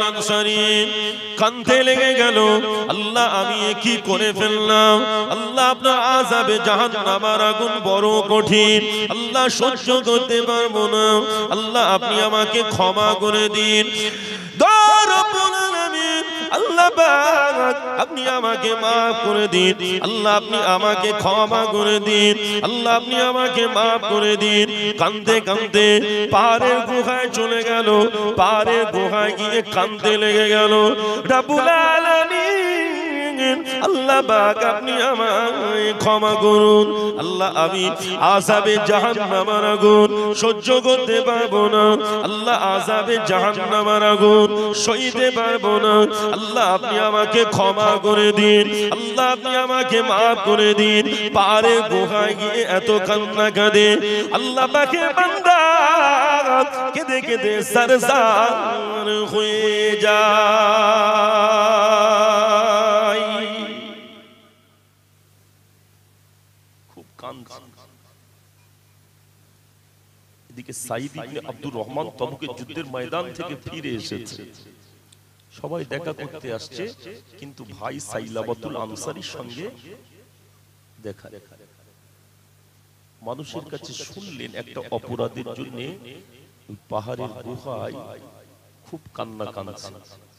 আনসারী কাঁদতে লেগে গেল, আল্লাহ আমি কি করে ফেললাম, আল্লাহ আপনার আযাবে জাহান্নামের আগুন বড় কঠিন, আল্লাহ সহ্য করতে পারবো না, আল্লাহ আপনি আমাকে ক্ষমা করে দিন। আল্লাহ পাক আপনি আমাকে মাফ করে দিন, আল্লাহ আপনি আমাকে ক্ষমা করে দিন, আল্লাহ আপনি আমাকে মাফ করে দিন। কাঁদতে কাঁদতে পাহাড়ের গুহায় চলে গেল, পাহাড়ের গুহায় গিয়ে কাঁদতে লেগে গেল। রব্বুল আলামিন আল্লাহ পাক আপনি আমায় ক্ষমা করুন, আল্লাহ আমি আযাবে জাহান্নামের আগুন সহ্য করতে পারবো না, আল্লাহ আযাবে জাহান্নামের আগুন সইতে পারবো না, আল্লাহ আপনি আমাকে ক্ষমা করে দিন, আল্লাহ আপনি আমাকে মাফ করে দিন। পাহাড়ে গুহায় গিয়ে এত কান্না কাঁদে, আল্লাহ পাকের বান্দা কেঁদে কেঁদে সরসার হয়ে যায়। খুব কাঁদছে। এদিকে সাঈদ ইবনে আব্দুর রহমান তবুকের যুদ্ধের ময়দান থেকে ফিরে এসেছে, সবাই দেখা করতে আসছে, কিন্তু ভাই সাইলাবাতুল আনসারীর সঙ্গে দেখা। মানুষের কাছে শুনলেন একটা অপরাধের জন্য পাহাড়ের গুহায় খুব কান্না কাঁদছে।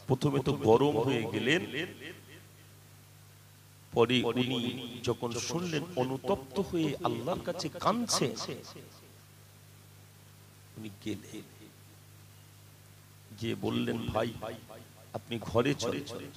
প্রথমে তো গরম হয়ে গেলেন, পরে উনি যখন শুনলেন অনুতপ্ত হয়ে আল্লাহর কাছে কাঁদছে, উনি গেলেন, গিয়ে বললেন ভাই আপনি ঘরে চলে চলে।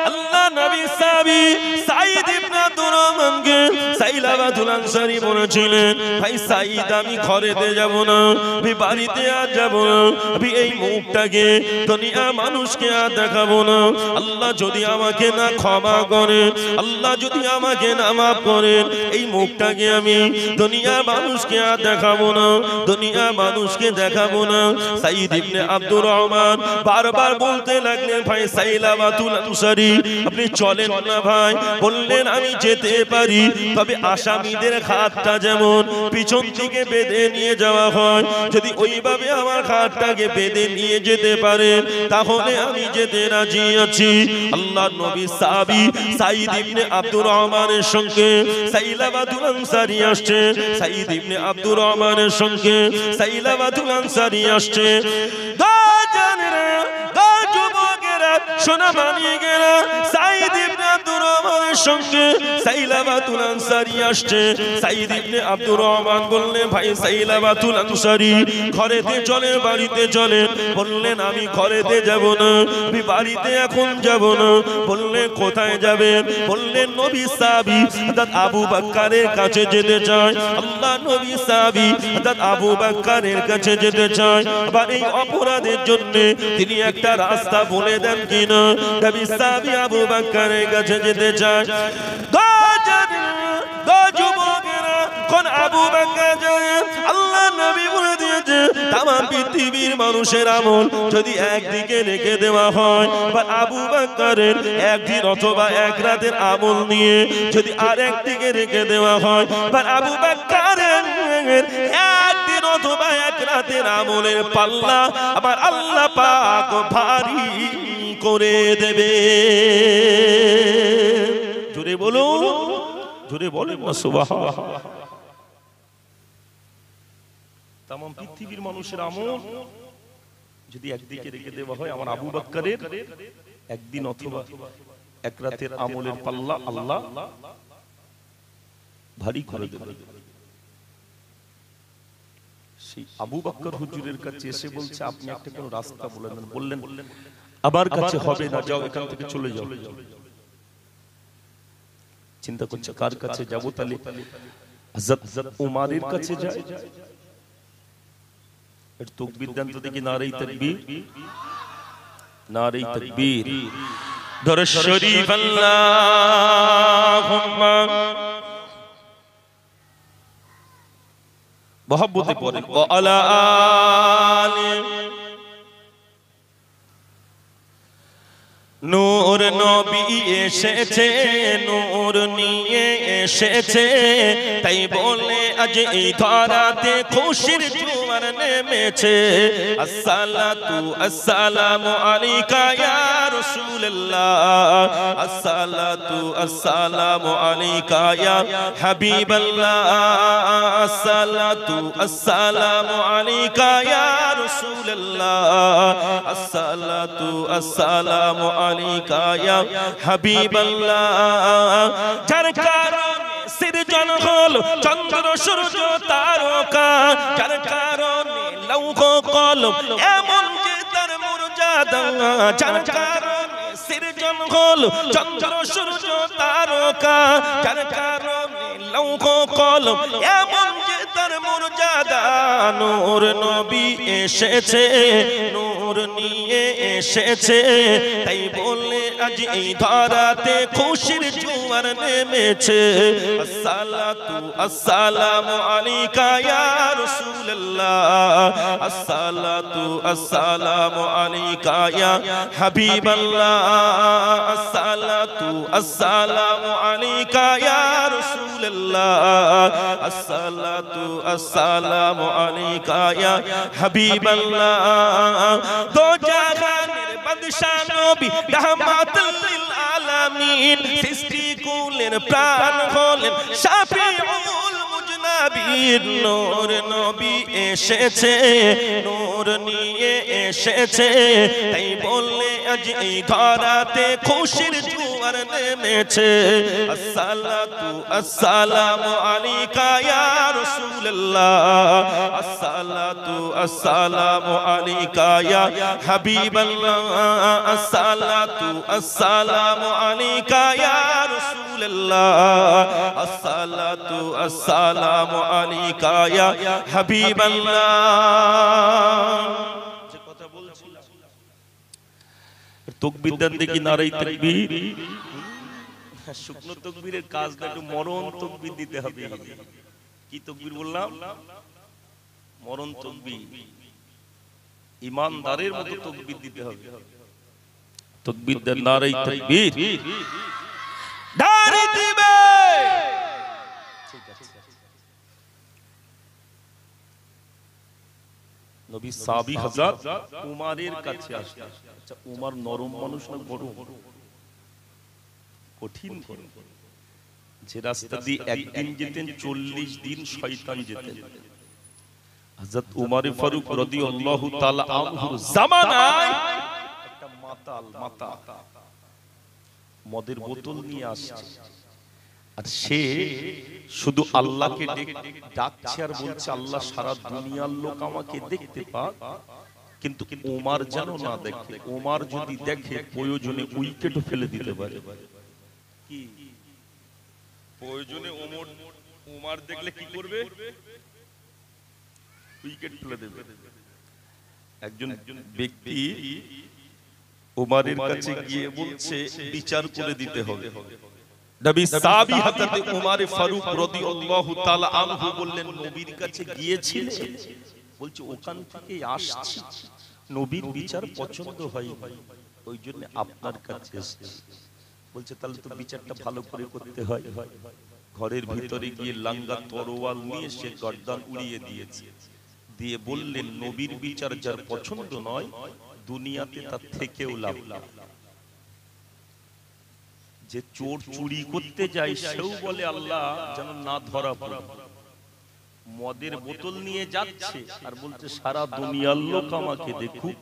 আল্লাহ নবী সাহাবী সাঈদ ইবনে আব্দুর রহমানকে সাইলাবাতুল আনসারী বলেছিলেন, ভাই সাঈদ আমি ঘরেতে যাব না, আমি বাড়িতে আর যাব না, আমি এই মুখটাকে দুনিয়া মানুষকে আর দেখাবো না, আল্লাহ যদি আমাকে না ক্ষমা করেন, আল্লাহ যদি আমাকে না মাফ করেন, এই মুখটাকে আমি দুনিয়া মানুষকে আর দেখাবো না, দুনিয়া মানুষকে দেখাবো না। সাঈদ ইবনে আব্দুর রহমান বারবার বলতে লাগলেন, ভাই সাইলাবাতুল আনসারী আপনি চলেন না ভাই। বললেন আমি যেতে পারি, তবে আসামিদের হাতটা যেমন পিছন থেকে বেঁধে নিয়ে যাওয়া হয়, যদি ওইভাবে আমার হাতটাকে বেঁধে নিয়ে যেতে পারেন তাহলে আমি যেতে রাজি আছি। আল্লাহর নবী সাহাবী সাঈদ ইবনে আব্দুর রহমানের সঙ্গে সাইলাবাতুল আনসারী আসছে, সাঈদ ইবনে আব্দুর রহমানের সঙ্গে সাইলাবাতুল আনসারী আসছে। সোনা মানিয়ে গেল, সাঈদ ইবনে আব্দুর রহমানের সঙ্গে সাইলাবাতুল আনসারী আসছে। সাঈদ ইবনে আব্দুর রহমান বললেন, ভাই সাইলাবাতুল আনসারী ঘরেতে চলে, বাড়িতে চলে। বললেন আমি ঘরেতে যাব না, আমি বাড়িতে এখন যাব না। বললেন কোথায় যাবেন? বললেন নবী সাহাবী হযরত আবু বকরের কাছে যেতে চায়, আল্লাহ নবী সাহাবী হযরত আবু বকরের কাছে যেতে চায়। আবার এই অপরাধের জন্য তিনি একটা রাস্তা বলে দেন কিনা? নবী সাহাবী আবু বকরের কাছে যেতে চায়। কোন আবু বকর যায়, আল্লাহ নবী বলে দিয়েছে তাম পৃথিবীর মানুষের আমল যদি একদিকে রেখে দেওয়া হয়, বা আবু বকরের একদিন অথবা এক রাতের আমল নিয়ে যদি আরেক দিকে রেখে দেওয়া হয়, বা আবু বকরের একদিন অথবা এক রাতের আমলের পাল্লা আমার আল্লাহ পাক ভারী করে দেবে। জোরে বলুন, জোরে বলেন না সুবহানাল্লাহ। তাম পৃথিবীর মানুষের আমল যদি একদিকে রেখে দেওয়া হয়, আমার আবু বকরের একদিন অথবা এক রাতের আমলের পাল্লা আল্লাহ ভারী করে দেবে। সেই আবু বকর হুজুরের কাছে এসে বলছে আপনি একটা কোন রাস্তা বলে দেন। বললেন আমার কাছে হবে না, যাও এখান থেকে চলে যাও। চিন্তা করছে কার কাছে যাব? তাহলে হযরত উমরের কাছে যায়। এর তাকবীর দেন তো দেখি, নারে তাকবীর, নারে তাকবীর। দরুদ শরীফ আল্লাহুম্মা মুহাব্বতে পড়েন ওয়া আলা আলি। নূর নবী এসেছে নূর নিয়ে এসেছে তাই বলে আজ এই ধরাতে খুশির জোয়ার নেমেছে আসসালাতু আসসালামু আলাইকা ইয়া রাসূলুল্লাহ আসসালাতু আসসালামু আলাইকা ইয়া হাবিবাল্লাহ আসসালাতু আসসালামু আলাইকা ইয়া রাসূলুল্লাহ আসসালাতু আসসালামু আলাইকা ইয়া হাবিবাল্লাহ যার কারণে সৃজন হলো চন্দ্র সূর্য তারকা যার কারণে লৌহ কলম এমন যে তার মর্যাদা যার কারণে সৃজন হলো চন্দ্র সূর্য তারকা যার কারণে লৌহ কলম এমন যে তার মর্যাদা নূর নবী এসেছে নূর নিয়ে এসেছে তাই বলে আজ এই ধরাতে খুশির জোয়ার নেমেছে আসসালাতু আসসালামু আলাইকা ইয়া রাসূলুল্লাহ আসসালাতু আসসালামু আলাইকা ইয়া হাবিবাল্লাহ আসসালাতু আসসালামু আলাইকা ইয়া রাসূলুল্লাহ আসসালাতু আসসালামু আলাইকা ইয়া হাবিবাল্লাহ দো জাহানের বাদশা নবী রাহমাতুল লিল আলামিন সৃষ্টি কুলের প্রাণ হলেন শাফিউল মুজনাবিন নূর নবী এসেছে নূর নিয়ে এসেছে তাই বললে আজ এই ধরাতে খুশির জোয়ার নেমেছে আসসালাতু আসসালামু আলাইকা ইয়া রাসূলুল্লাহ আসসালাতু আসসালামু আলাইকা ইয়া হাবিবাল্লাহ আসসালাতু আসসালামু আলাইকা ইয়া রাসূলুল্লাহ আসসালাতু আসসালামু আলাইকা ইয়া হাবিবাল্লাহ যে কথা বলছিলাম তাকবীর দেন দেখি নারায়ে তাকবীর শুকনো তাকবীরের কাজ না একটু মরণ তাকবীর দিতে হবে কি তাকবীর বললাম মরণ তাকবীর ঈমানদারের মতো তাকবীর দিতে হবে তাকবীর দেন নারায়ে তাকবীর দাঁড়িয়ে দিবে ঠিক আছে নবী সাহাবী হযরত উমরের কাছে আসলেন আচ্ছা উমর নরম মানুষ না গরম কঠিন যে রাস্তা দিয়ে একদিন যেতেন 40 দিন শয়তান যেতেন হযরত উমর ফারুক রাদিয়াল্লাহু তাআলা আনহুর জামানায় একটা মাতা মদের বোতল নিয়ে আসছে আর সে শুধু আল্লাহকে ডাকছে আর বলছে আল্লাহ সারা দুনিয়ার লোক আমাকে দেখতে পাক কিন্তু ওমর যেন না দেখে ওমর যদি দেখে প্রয়োজনে উইকেটও ফেলে দিতে পারে কি প্রয়োজনে ওমর দেখলে কি করবে উইকেট ফেলে দেবে একজন ব্যক্তি ওমরের কাছে গিয়ে বলছে বিচার করে দিতে হবে নবী সাহাবী হযরত উমর ফারুক রাদিয়াল্লাহু তাআলা আনহু বললেন নবীর কাছে গিয়েছিলেন বলছে ওখান থেকে আসছি নবীর বিচার পছন্দ হয় ওইজন্য আপনার কাছে এসেছি বলছে তাহলে তো বিচারটা ভালো করে করতে হয় ঘরের ভিতরে গিয়ে লাঙ্গা তরোয়াল নিয়ে সে গর্দান উড়িয়ে দিয়েছে দিয়ে বললেন নবীর বিচার যার পছন্দ নয় দুনিয়াতে তার থেকেও লাভ না যে চোর চুরি করতে যায় সেও বলে আল্লাহ যেন না ধরা পড়ে মদের বোতল নিয়ে যাচ্ছে আর বলছে সারা দুনিয়ার লোক আমাকে দেখুক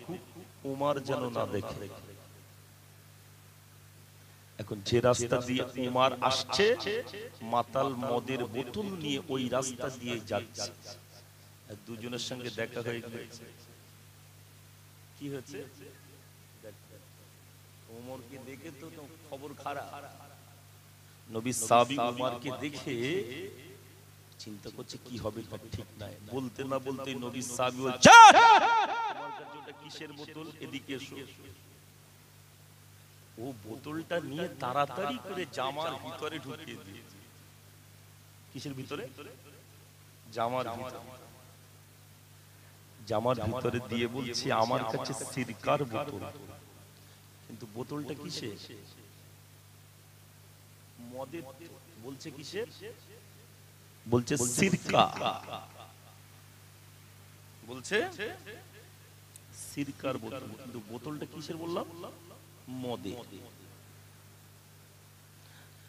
ওমর যেন না দেখে এখন যে রাস্তা দিয়ে ওমর আসছে মাতাল মদের বোতল নিয়ে ওই রাস্তা দিয়ে যাচ্ছে দুজনের সঙ্গে দেখা হয়ে গেছে কি হচ্ছে ওমরকে দেখে তো খবর খারাপ নবী সাহাবী ওমরকে দেখে চিন্তা করছে কি হবে তা ঠিক নাই বলতে না বলতে নবী সাহাবী বলছে তোমার কাছে ওটা কিসের বোতল এদিকে এসো ও বোতলটা নিয়ে তাড়াতাড়ি করে জামার ভিতরে ঢুকিয়ে দিয়েছে কিসের ভিতরে জামার ভিতরে জামার ভিতরে দিয়ে বলছে আমার কাছে সিরকার বোতল কিন্তু বোতলটা কিসে মদের বলছে কিসের? বলছে সিরকা, বলছে সিরকার বোতল, কিন্তু বোতলটা কিসের বললাম? মদের।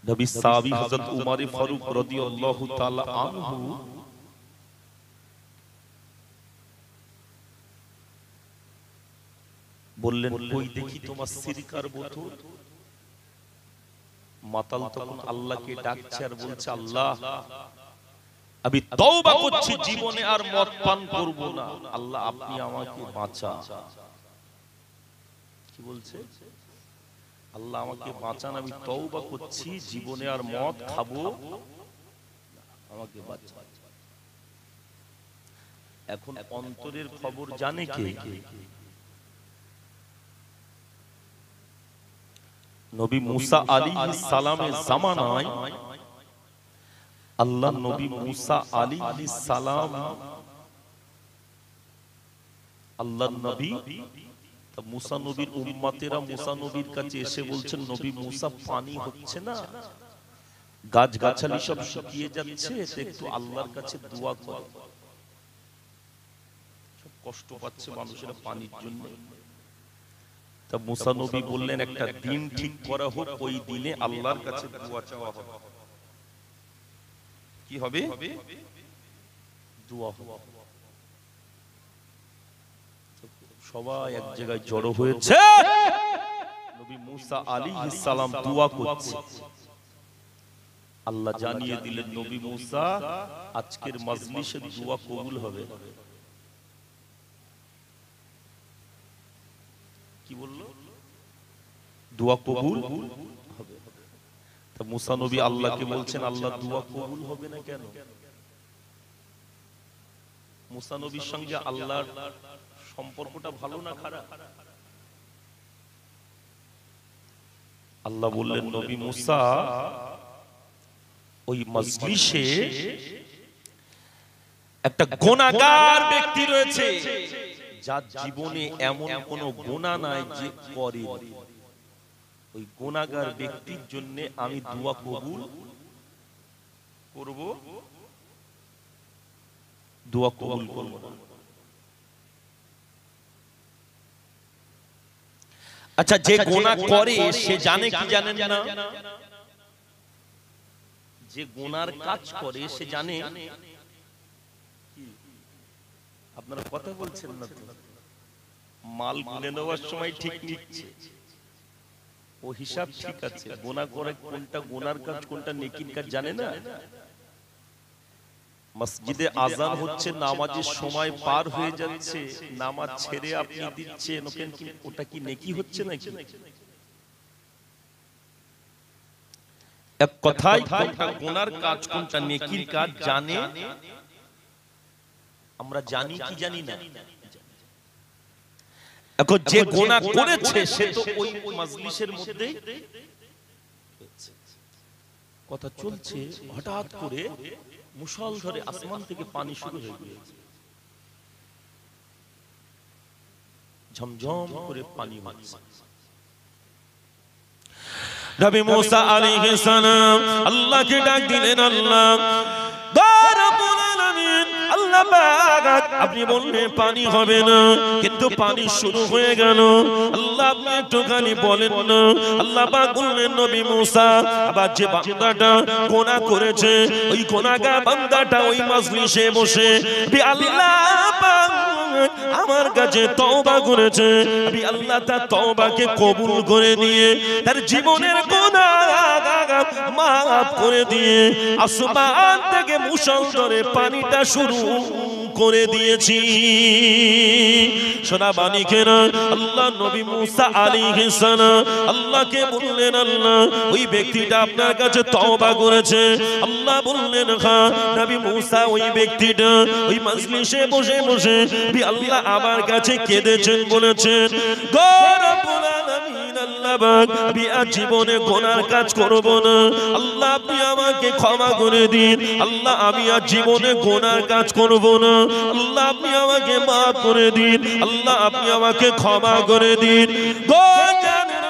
নবী সাহাবী হযরত উমর ফারুক রাদিয়াল্লাহু তাআলা আনহু বললেন, কই দেখি তোমার সিরকার বোতল। মাতাল তখন আল্লাহকে ডাকছে আর বলছে, আল্লাহ আমি তওবা করছি, জীবনে আর মদ পান করব না, আল্লাহ আপনি আমাকে বাঁচান। কি বলছে? আল্লাহ আমাকে বাঁচান, আমি তওবা করছি, জীবনে আর মদ খাবো, আমাকে বাঁচান। এখন অন্তরের খবর জানে কে? নবী মুসা আলাইহিস সালামের জামানায় আল্লাহ নবী মুসা আলাইহিস সালাম, আল্লাহর নবী, তা মুসা নবীর উম্মতেরা মুসা নবীর কাছে এসে বলছেন, নবী মুসা পানি হচ্ছে না, গাছ গাছালি সব শুকিয়ে যাচ্ছে, একটু আল্লাহর কাছে দোয়া কর। সব কষ্ট পাচ্ছে মানুষেরা পানির জন্য। তা মুসা নবী বললেন, একটা দিন ঠিক করা হোক, ওই দিনে আল্লাহর কাছে দোয়া চাওয়া হবে। কি হবে? দোয়া হবে। সবাই এক জায়গায় জড়ো হয়েছে, নবী মুসা আলাইহিস সালাম দোয়া করছে। আল্লাহ জানিয়ে দিলেন, নবী মুসা আজকের মাজলিসে দোয়া কবুল হবে। কি বলল? দোয়া কবুল হবে। তা মুসা নবী আল্লাহকে বলছেন, আল্লাহ দোয়া কবুল হবে না কেন? মুসা নবীর সঙ্গে আল্লাহর সম্পর্কটা ভালো না খারাপ? আল্লাহ বললেন, নবী মুসা, ওই মজলিসে একটা গুনাহগার ব্যক্তি রয়েছে, যার জীবনে এমন কোন গুনাহ নাই যে করে। ওই গুনাহগার ব্যক্তির জন্য আমি দোয়া কবুল করব, দোয়া কবুল করব না। আচ্ছা, যে গুনাহ করে সে জানে কি জানেন না? যে গুনার কাজ করে সে জানে। আপনারা কথা বলছেন না তো? মাল গুনে নেওয়ার সময় ঠিক নিচ্ছে, ও হিসাব ঠিক আছে। গুনাহ করে কোনটা গুনার কাজ কোনটা নেকির কাজ জানে না। মসজিদে আজান হচ্ছে, নামাজের সময় পার হয়ে যাচ্ছে, নামাজ ছেড়ে আপনি দিচ্ছেন, ওটা কি নেকি হচ্ছে নাকি? এক কথায় কোনটা গুনার কাজ কোনটা নেকির কাজ জানে। আমরা জানি কি জানি না? এখন যে গুনাহ করেছে সে তো ওই মজলিসের মধ্যে কথা চলছে, হঠাৎ করে মুষলধারে আসমান থেকে পানি শুরু হয়ে গিয়েছে, ঝমঝম করে পানি হচ্ছে। নবী মুসা আলাইহিস সালাম আল্লাহকে ডাক দিলেন, আল্লাহ রব্বুল আলামিন, আল্লাহ পাক আপনি বললেন পানি হবে না, কিন্তু পানি শুরু হয়ে গেল। আল্লাহ আপনি একটুখানি বলেন না। আল্লাহ পাক বললেন, নবী মুসা, আবার যে বান্দাটা গুনাহ করেছে, ওই গুনাহগার বান্দাটা ওই মজলিসে বসে আল্লাহ পাক আমার কাছে তওবা করেছে, আমি আল্লাহ তার তওবাকে কবুল করে নিয়ে তার জীবনের গুনাহ মাফ করে দিয়ে আসমান থেকে মুষলধারে পানিটা শুরু করে দিয়েছি। সোনা বাণীকেরা, আল্লাহ নবী মুসা আলাইহিস সালাম আল্লাহকে বললেন, আল্লাহ ওই ব্যক্তিটা আপনার কাছে তওবা করেছে। আল্লাহ বললেন, হ্যাঁ। নবী মুসা ওই ব্যক্তিটা ওই মজলিসে বসে বসে আল্লাহ আমার কাছে কেঁদেছেন, বলেছেন, গো রব্বুল আলামিন, আল্লাহ পাক আমি আর জীবনে গুনার কাজ করব না, আল্লাহ আপনি আমাকে ক্ষমা করে দিন। আল্লাহ আমি আর জীবনে গুনার কাজ করব না, আল্লাহ আপনি আমাকে মাফ করে দিন, আল্লাহ আপনি আমাকে ক্ষমা করে দিন। গো জানেন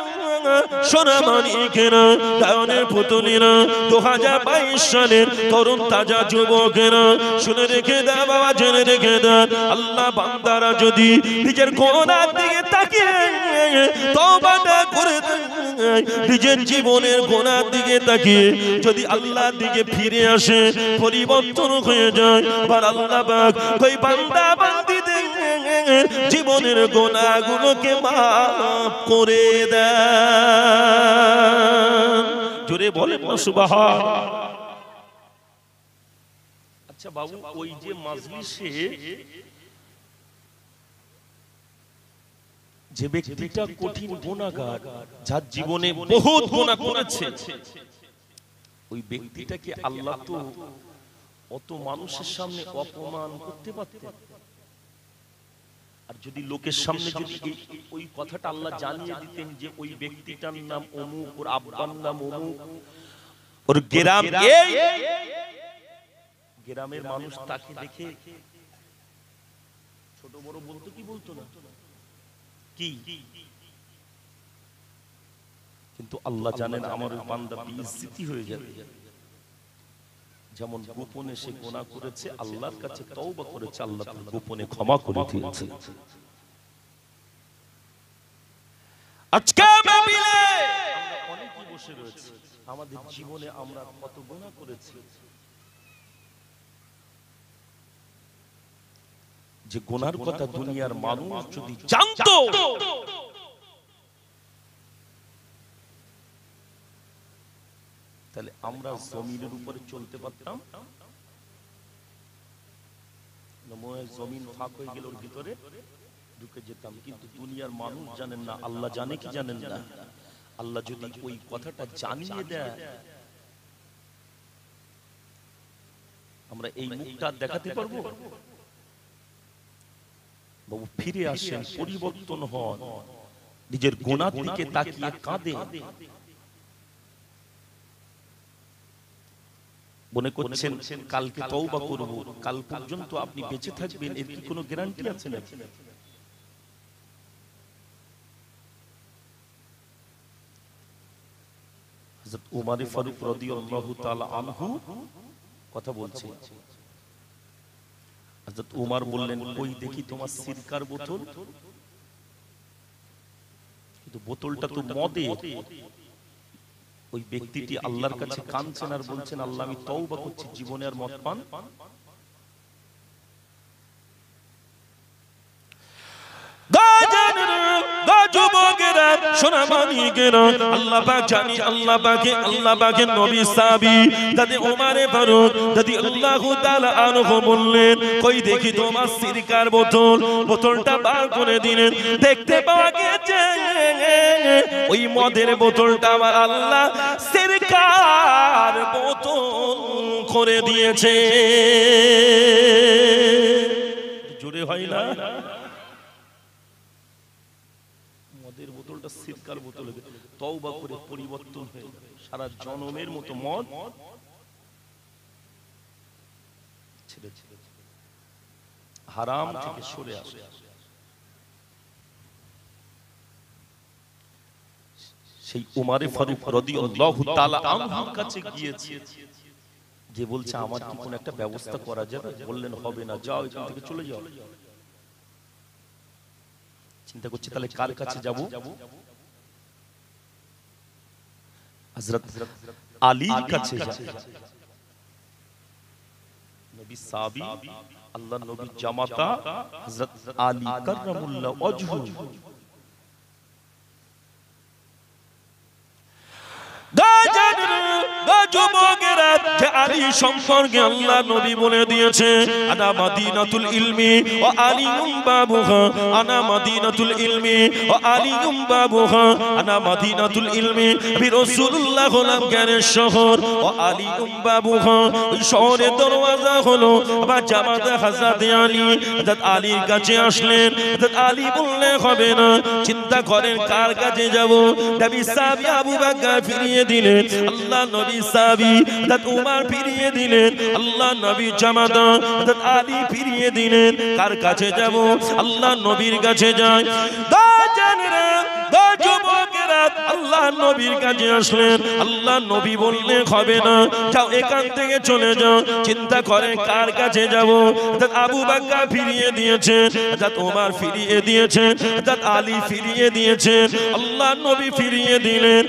সোনা মানিকেরা, দায়নের পুতুলেরা, 2022 সালের তরুণ তাজা যুবকেরা, শুনে রেখে দাও বাবা, জেনে রেখে দাও, আল্লাহ বান্দারা যদি নিজের গুনার দিকে তাকিয়ে তওবা না করে দেয়, নিজের জীবনের গুনার দিকে তাকিয়ে যদি আল্লাহর দিকে ফিরে আসে, পরিবর্তন হয়ে যায়। আর আল্লাহ পাক ওই বান্দা বান্দীদের জীবনের গুনাহগুলোকে মাফ করে দেন। জোরে বলেন না সুবহানাল্লাহ। আচ্ছা বাবু, ওই যে মাজলিসে যে ব্যক্তিটা কঠিন গুনাহগার, যার জীবনে বহুত গুনাহ করেছে, ওই ব্যক্তিটাকে আল্লাহ তো অত মানুষের সামনে অপমান করতে পারতেন। আর যদি লোকের সামনে যদি ওই কথাটা আল্লাহ জানিয়ে দিতেন যে ওই ব্যক্তিটার নাম অমুক, ওর আব্বার নাম অমুক, ওর গ্রাম এই, গ্রামের মানুষ তাকে দেখে ছোট বড় বলতো কি বলতো না কি? কিন্তু আল্লাহ জানেন আমার ওই বান্দা বেইজ্জতি হয়ে যাবে। যেমন গোপনে সে গুনাহ করেছে, আল্লাহর কাছে তওবা করেছে, আল্লাহ তার গোপনে ক্ষমা করে দিয়েছে। আজকে মাহফিলে আমরা অনেকেই বসে রয়েছে, আমাদের জীবনে আমরা কত গুনাহ করেছি, যে গুনার কথা দুনিয়ার মানুষ যদি জানতো, তাহলে আমরা জমিনের উপরে চলতে পারতাম? জমিন ফাঁক হয়ে গেল, ওর ভিতরে ঢুকে যেতাম। কিন্তু দুনিয়ার মানুষ জানেন না, আল্লাহ জানে কি জানেন না? আল্লাহ যদি ওই কথাটা জানিয়ে দেয়, আমরা এই মুখটা দেখাতে পারবো? বাবু ফিরে আসেন, পরিবর্তন হন, নিজের গুনার দিকে তাকিয়ে কাঁদেন। মনে করছেন কালকে তওবা করব, কাল পর্যন্ত আপনি বেঁচে থাকবেন, এর কি কোনো গ্যারান্টি আছে নাকি? হযরত ওমর ফারুক রাদিয়াল্লাহু তাআলা আনহু কথা বলছে। হযরত ওমর বললেন, কই দেখি তোমার সিরকার বোতল। কিন্তু বোতলটা তো মদের। ওই ব্যক্তিটি আল্লাহর কাছে কাঁদছেন আর বলছেন, আল্লাহ আমি তওবা করছি, জীবনে আর মদ পান। আল্লাহ পাক জানি, আল্লাহ পাকের নবী সাহাবী দাদি ওমর ফারুক রাদিয়াল্লাহু তাআলা আনহু বললেন, কই দেখি তোমার সিরকার বোতল। বোতলটা বার করে দিলেন, দেখতে পাওয়া গেছে ওই মদের বোতলটা আমার আল্লাহ সিরকার বোতল করে দিয়েছে। জোরে হয় না? মদের বোতলটা সিরকার বোতল, তওবা করে পরিবর্তন হয়ে সারা জনমের মতো মদ ছেড়ে হারাম থেকে সরে আসে। সেই ওমর ফারুক রাদিয়াল্লাহু তাআলা আনহুর কাছে গিয়েছে, যে বলছে আমার কি কোন একটা ব্যবস্থা করা যাবে? বললেন হবে না, যাও এখান থেকে চলে যাও। চিন্তা করছি তাহলে কার কাছে যাব? হযরত আলীর কাছে যাব। নবী সাহাবী, আল্লাহর নবীর জামাতা হযরত আলী কাররামুল্লাহ ওয়াজহু। যুবকেরা, যে আলী সম্পর্কে আল্লাহ নবী বলে দিয়েছে, আনা মাদিনাতুল ইলমি ওয়া আলিউম বাবুহা, আনা মাদিনাতুল ইলমি ওয়া আলিউম বাবুহা, আনা মাদিনাতুল ইলমি বি রাসূলুল্লাহ হলাম জ্ঞানের শহর ওয়া আলিউম বাবুহা, ওই শহরের দরওয়াজা হলো আমার জামাতে হযরত আলী। হযরত আলীর কাছে আসলেন, হযরত আলী বললে হবে না, চিন্তা করেন কার কাছে যাব? নবী সাহাবী আবু বকর ফিরিয়ে দিলেন। আল্লাহ নবী সাহাবী হযরত উমর ফিরিয়ে দিলেন, আল্লাহ নবী জামাতা হযরত আলী ফিরিয়ে দিলেন। কার কাছে যাব? আল্লাহ নবীর কাছে যাই। যুবকেরা আল্লাহ নবীর কাছে আসলেন। আল্লাহ নবী বললেন হবে না, যাও এখান থেকে চলে যাও। চিন্তা করে কার কাছে যাব? আবু বকর ফিরিয়ে দিয়েছেন, ওমর ফিরিয়ে দিয়েছেন, আলী ফিরিয়ে দিয়েছেন, আল্লাহ নবী ফিরিয়ে দিলেন।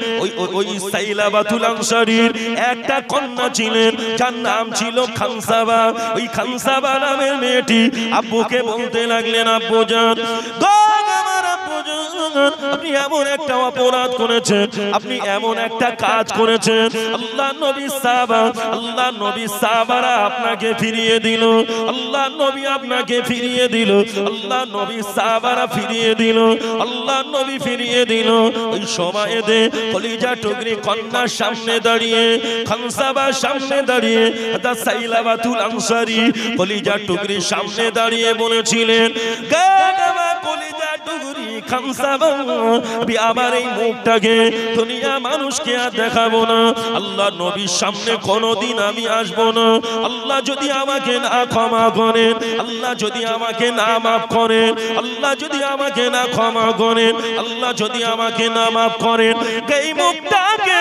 ওই সাইলাবাতুল আনসারীর একটা কন্যা ছিলেন যার নাম ছিল খানসাবা। ওই খানসাবা নামের মেয়েটি আব্বুকে বলতে লাগলেন, আব্বুজান আপনি এমন একটা অপরাধ করেছেন, আপনি এমন একটা কাজ করেছেন, আল্লাহ নবী সাহাবারা আপনাকে ফিরিয়ে দিল, আল্লাহ নবী আপনাকে ফিরিয়ে দিল, আল্লাহ নবী সাহাবারা ফিরিয়ে দিল, আল্লাহ নবী ফিরিয়ে দিল। ওই সময়ে কলিজা টুকরি কন্যার সামনে দাঁড়িয়ে, খানসাবার সামনে দাঁড়িয়ে, সাইলাবাতুল আনসারী কলিজা টুকরির সামনে দাঁড়িয়ে বলেছিলেন, কলিজা টুকরি খানসাবা আমি আমার এই মুখটাকে দুনিয়া মানুষকে আর দেখাবো না, আল্লাহ নবীর সামনে কোনোদিন আমি আসবো না। আল্লাহ যদি আমাকে না ক্ষমা করেন, আল্লাহ যদি আমাকে না মাফ করেন, আল্লাহ যদি আমাকে না ক্ষমা করেন, আল্লাহ যদি আমাকে না মাফ করেন, এই মুখটাকে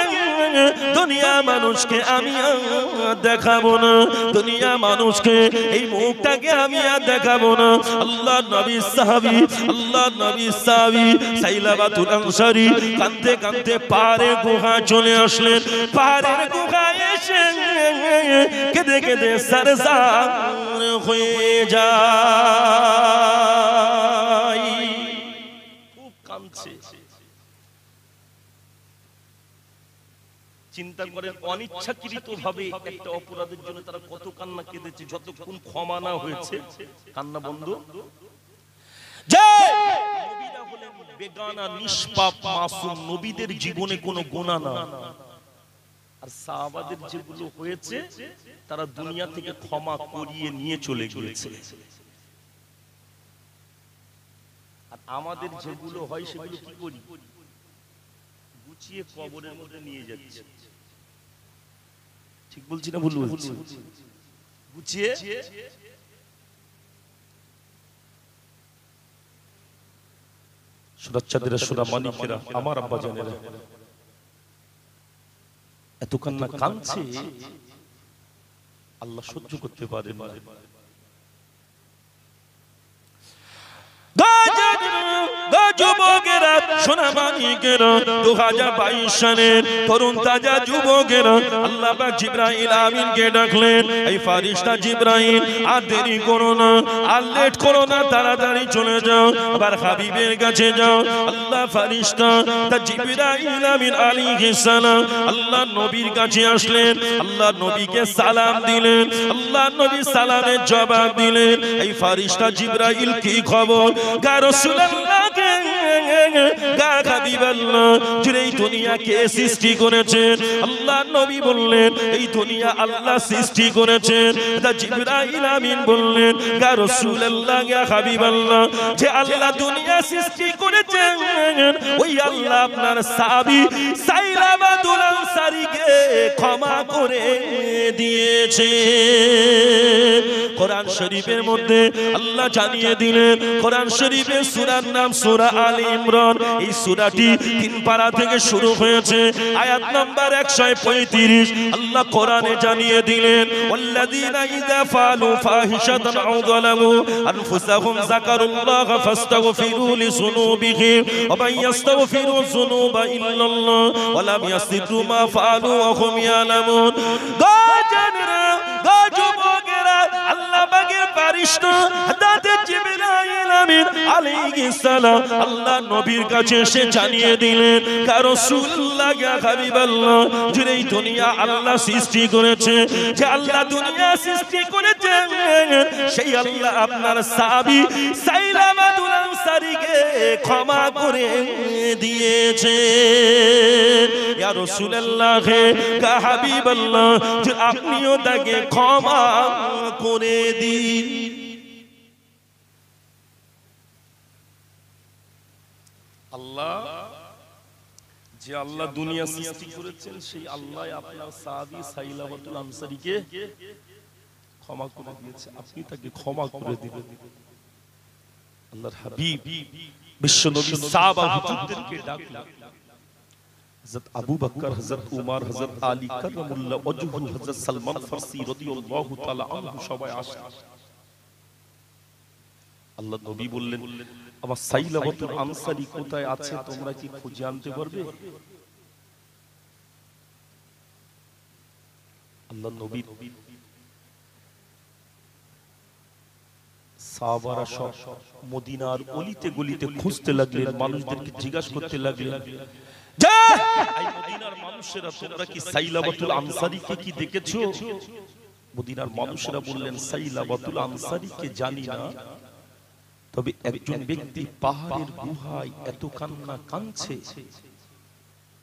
দুনিয়া মানুষকে আমি আর দেখাবো না, দুনিয়া মানুষকে এই মুখটাকে আমি আর দেখাবো না। আল্লাহ নবী সাহাবী, আল্লাহ নবী সাহাবী সাইলাবাতুল আনসারী কাঁদতে কাঁদতে পাহাড়ের গুহায় চলে আসলেন। পাহাড়ের গুহায় এসে কেঁদে কেঁদে সারসার হয়ে যায়, খুব কাঁদছে। চিন্তা করেন অনিচ্ছাকৃত ভাবে একটা অপরাধের জন্য তারা কত কান্না কেঁদেছে, যতক্ষণ ক্ষমা না হয়েছে কান্না বন্ধ। নবীরা হলেন বেগানা, নিষ্পাপ, মাসুম, নবীদের জীবনে কোনো গুনাহ না। আর সাহাবাদের যেগুলো হয়েছে তারা দুনিয়া থেকে ক্ষমা করিয়ে নিয়ে চলে গিয়েছে। আর আমাদের যেগুলো হয় সেগুলো কি করি? গুছিয়ে কবরের মধ্যে নিয়ে যাচ্ছে। ঠিক বলছি না ভুল বলছি? গুছিয়ে সুরাচ্চাদেরা, সুরা মানিকেরা, আমার আব্বা জানেরা এত কান্না কাঁদছে, আল্লাহ সহ্য করতে পারেন না। যুবকেরা, সোনা মানিকেরা, 2022 সালের তরুণ তাজা যুবকেরা, আল্লাহ পাক জিবরাইল আমিনকে ডাকলেন, এই ফারিস্তা জিবরাইল আর দেরি করো না, আর লেট করো না, তাড়াতাড়ি চলে যাও, আবার হাবিবের কাছে যাও। আল্লাহ ফারিস্তা তা জিবরাইল আমিন আলাইহিস সালাম আল্লাহ নবীর কাছে আসলেন, আল্লাহ নবীকে সালাম দিলেন, আল্লাহ নবী সালামের জবাব দিলেন। এই ফারিস্তা জিবরাইল কি খবর? গা রাসূলুল্লাহ কে গা হাবিবাল্লাহ যিনি এই দুনিয়াকে সৃষ্টি করেছেন, আল্লাহ নবী বললেন এই দুনিয়া আল্লাহ সৃষ্টি করেছেন। তা জিবরাইল আমিন বললেন, গা রাসূলুল্লাহ গা হাবিবাল্লাহ যে আল্লাহ দুনিয়া সৃষ্টি করেছেন ওই আল্লাহ আপনার সাহাবী সাইলাবাতুল আনসারীকে ক্ষমা করে দিয়েছে। কোরআন শরীফের মধ্যে আল্লাহ জানিয়ে দিলেন, কোরআন শরীফের সূরার নাম সূরা আলে ইমরান। এই সূরাটি 3 পারা থেকে শুরু হয়েছে, আয়াত নাম্বার 135। আল্লাহ কোরআনে জানিয়ে দিলেন, ওয়াল্লাযীনা ইযা ফাআলু ফাহিশাতান আও যালামু আনফুসাহুম যাকারুল্লাহ ফাস্তাগফিরু লিযুনুবিহিম ওয়া মান ইয়াস্তাগফিরু যুনুবা ইল্লাল্লাহ ওয়া লাম ইয়াসিরু মা ফাআলু ওয়া হুম ইয়ালামুন। আল্লাহ পাকের ফারিস্তা হযরত জিবরাইল আমিন আলাইহিস সালাম আল্লাহ নবীর কাছে এসে জানিয়ে দিলেন, ইয়া রাসূলুল্লাহ ইয়া হাবিবাল্লাহ যিনি এই দুনিয়া আল্লাহ সৃষ্টি করেছে, যে আল্লাহ দুনিয়া সৃষ্টি করেছেন সেই আল্লাহ আপনার সাহাবী সাইলাবাতুল আনসারীকে ক্ষমা করে দিয়েছে। ইয়া রাসূলুল্লাহ ইয়া হাবিবাল্লাহ যে আপনিও তাকে ক্ষমা করে দিন। আল্লাহ যে আল্লাহ দুনিয়া সৃষ্টি করেছেন সেই আল্লাহ আপনার সাহাবী সাইলাবাতুল আনসারীকে ক্ষমা করে দিয়েছে, আপনি তাকে ক্ষমা করে দিবেন। আল্লাহর হাবিব বিশ্ব নবী সাহাবা হুজুরদেরকে ডাকলেন, হযরত আবু বকর, হযরত উমর, হযরত আলী কাররামুল্লাহ ওয়াজহু, হযরত সালমান ফারসি রাদিয়াল্লাহু তাআলা আনহু সবাই আসেন। আল্লাহ নবী বললেন, আমার সাইলাবাতুল আনসারী কোথায় আছে তোমরা কি খুঁজে আনতে পারবে? আল্লাহ নবী সাহাবারা সব মদিনার অলিতে গলিতে খুঁজতে লাগলেন, মানুষদেরকে জিজ্ঞাসা করতে লাগলেন, এই মদিনার মানুষেরা তোমরা কি সাইলাবাতুল আনসারীকে কি দেখেছো? মদিনার মানুষেরা বললেন, সাইলাবাতুল আনসারীকে জানি না, তবে একজন ব্যক্তি পাহাড়ের গুহায় এত কান্না কাঁদছে,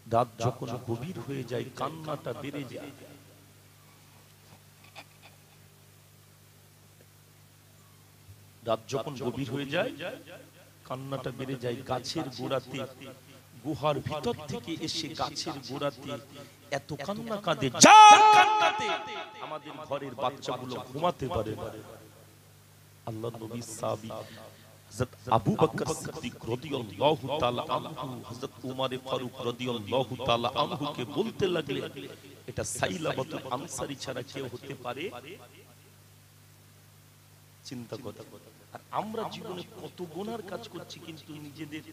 রাত যখন গভীর হয়ে যায় কান্নাটা বেড়ে যায়। রাত যখন গভীর হয়ে যায় কান্নাটা বেড়ে যায়। গাছের গোড়াতে, গুহার ভিতর থেকে এসে গাছের গোড়াতে এত কান্না কাঁদে, যার কান্নাতে আমাদের ঘরের বাচ্চাগুলো ঘুমাতে পারে না। আল্লাহ নবী সাহাবী হযরত আবু বকর সিদ্দিক রাদিয়াল্লাহু তাআলা আনহু, হযরত উমর ফারুক রাদিয়াল্লাহু তাআলা আনহুকে বলতে লাগলেন, এটা সাইলাবাতুল আনসারী ছাড়া কেউ হতে পারে? চিন্তা করতে। আর আমরা জীবনে কত গুনার কাজ করছি, কিন্তু নিজেদের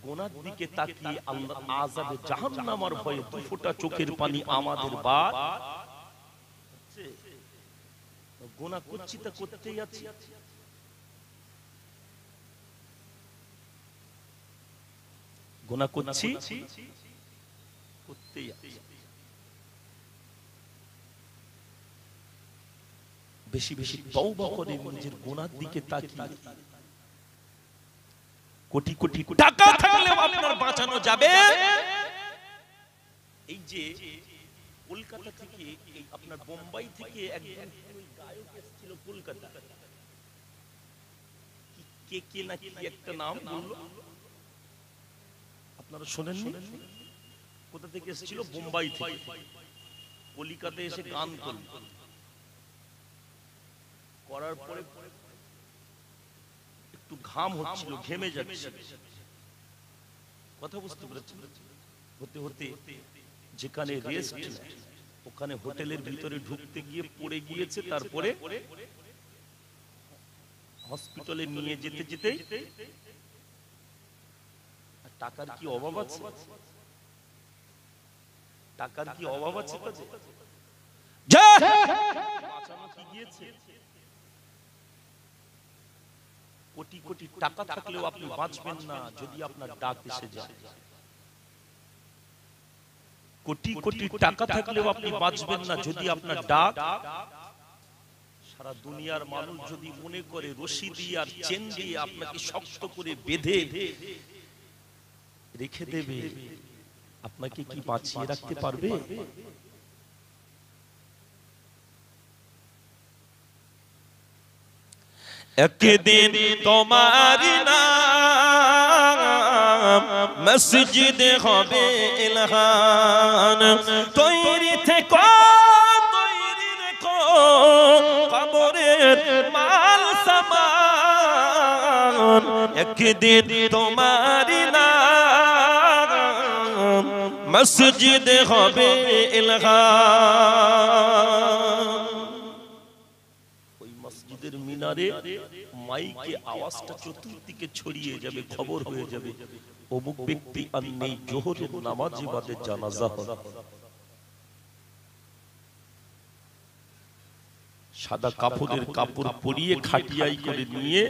গুনার দিকে তাকিয়ে আল্লাহ আযাবে জাহান্নামের ভয়ে দু ফোঁটা চোখের পানি আমাদের বাদ হচ্ছে। গুনাহ করছি তা করতেই আছি। গুনাহ করছি করতেই আছি। বেশি বেশি তওবা করে নিজের গুনার দিকে তাকিয়ে, কোটি কোটি টাকা থাকলেও আপনার বাঁচানো যাবে। এই যে কলকাতা থেকে, এই আপনার বোম্বাই থেকে একজন গায়ক এসেছিল কলকাতা, কে কে নাকি একটা নাম বললো, আপনারা শোনেননি? কোথা থেকে এসেছিল? বোম্বাই থেকে কলকাতায় এসে গান করল, করার পরে একটু ঘাম হচ্ছিল, ঘেমে যাচ্ছে, কথা বুঝতে পেরেছেন? হতে হতে যেখানে রেস্ট ওখানে হোটেলের ভিতরে ঢুকতে গিয়ে পড়ে গিয়েছে, তারপরে হসপিটালে নিয়ে যেতে যেতে টাকার কি অভাব আছে? টাকার কি অভাব আছে? বাঁচানো কি গিয়েছে? কোটি কোটি টাকা থাকলেও আপনি বাঁচবেন না যদি আপনার ডাক এসে যায়। কোটি কোটি টাকা থাকলেও আপনি বাঁচবেন না যদি আপনার ডাক। সারা দুনিয়ার মানুষ যদি মনে করে রশি দিয়ে আর চেন দিয়ে আপনাকে শক্ত করে বেঁধে রেখে দেবে, আপনাকে কি বাঁচিয়ে রাখতে পারবে? একদিন তোমার নাম মসজিদে হবে এলাহান, তৈরি থেকো তৈরি রেখো কবরের মাল সামান। একদিন তোমার নাম মসজিদে হবে এলাহান। মিনারে মাইকে আওয়াজটা চতুর্দিকে ছড়িয়ে যাবে, খবর হয়ে যাবে অমুক ব্যক্তি আর নেই, জোহরের নামাজে বাদে জানাজা হবে। সাদা কাপড়ের কাপড় পরিয়ে খাটিয়াই করে নিয়ে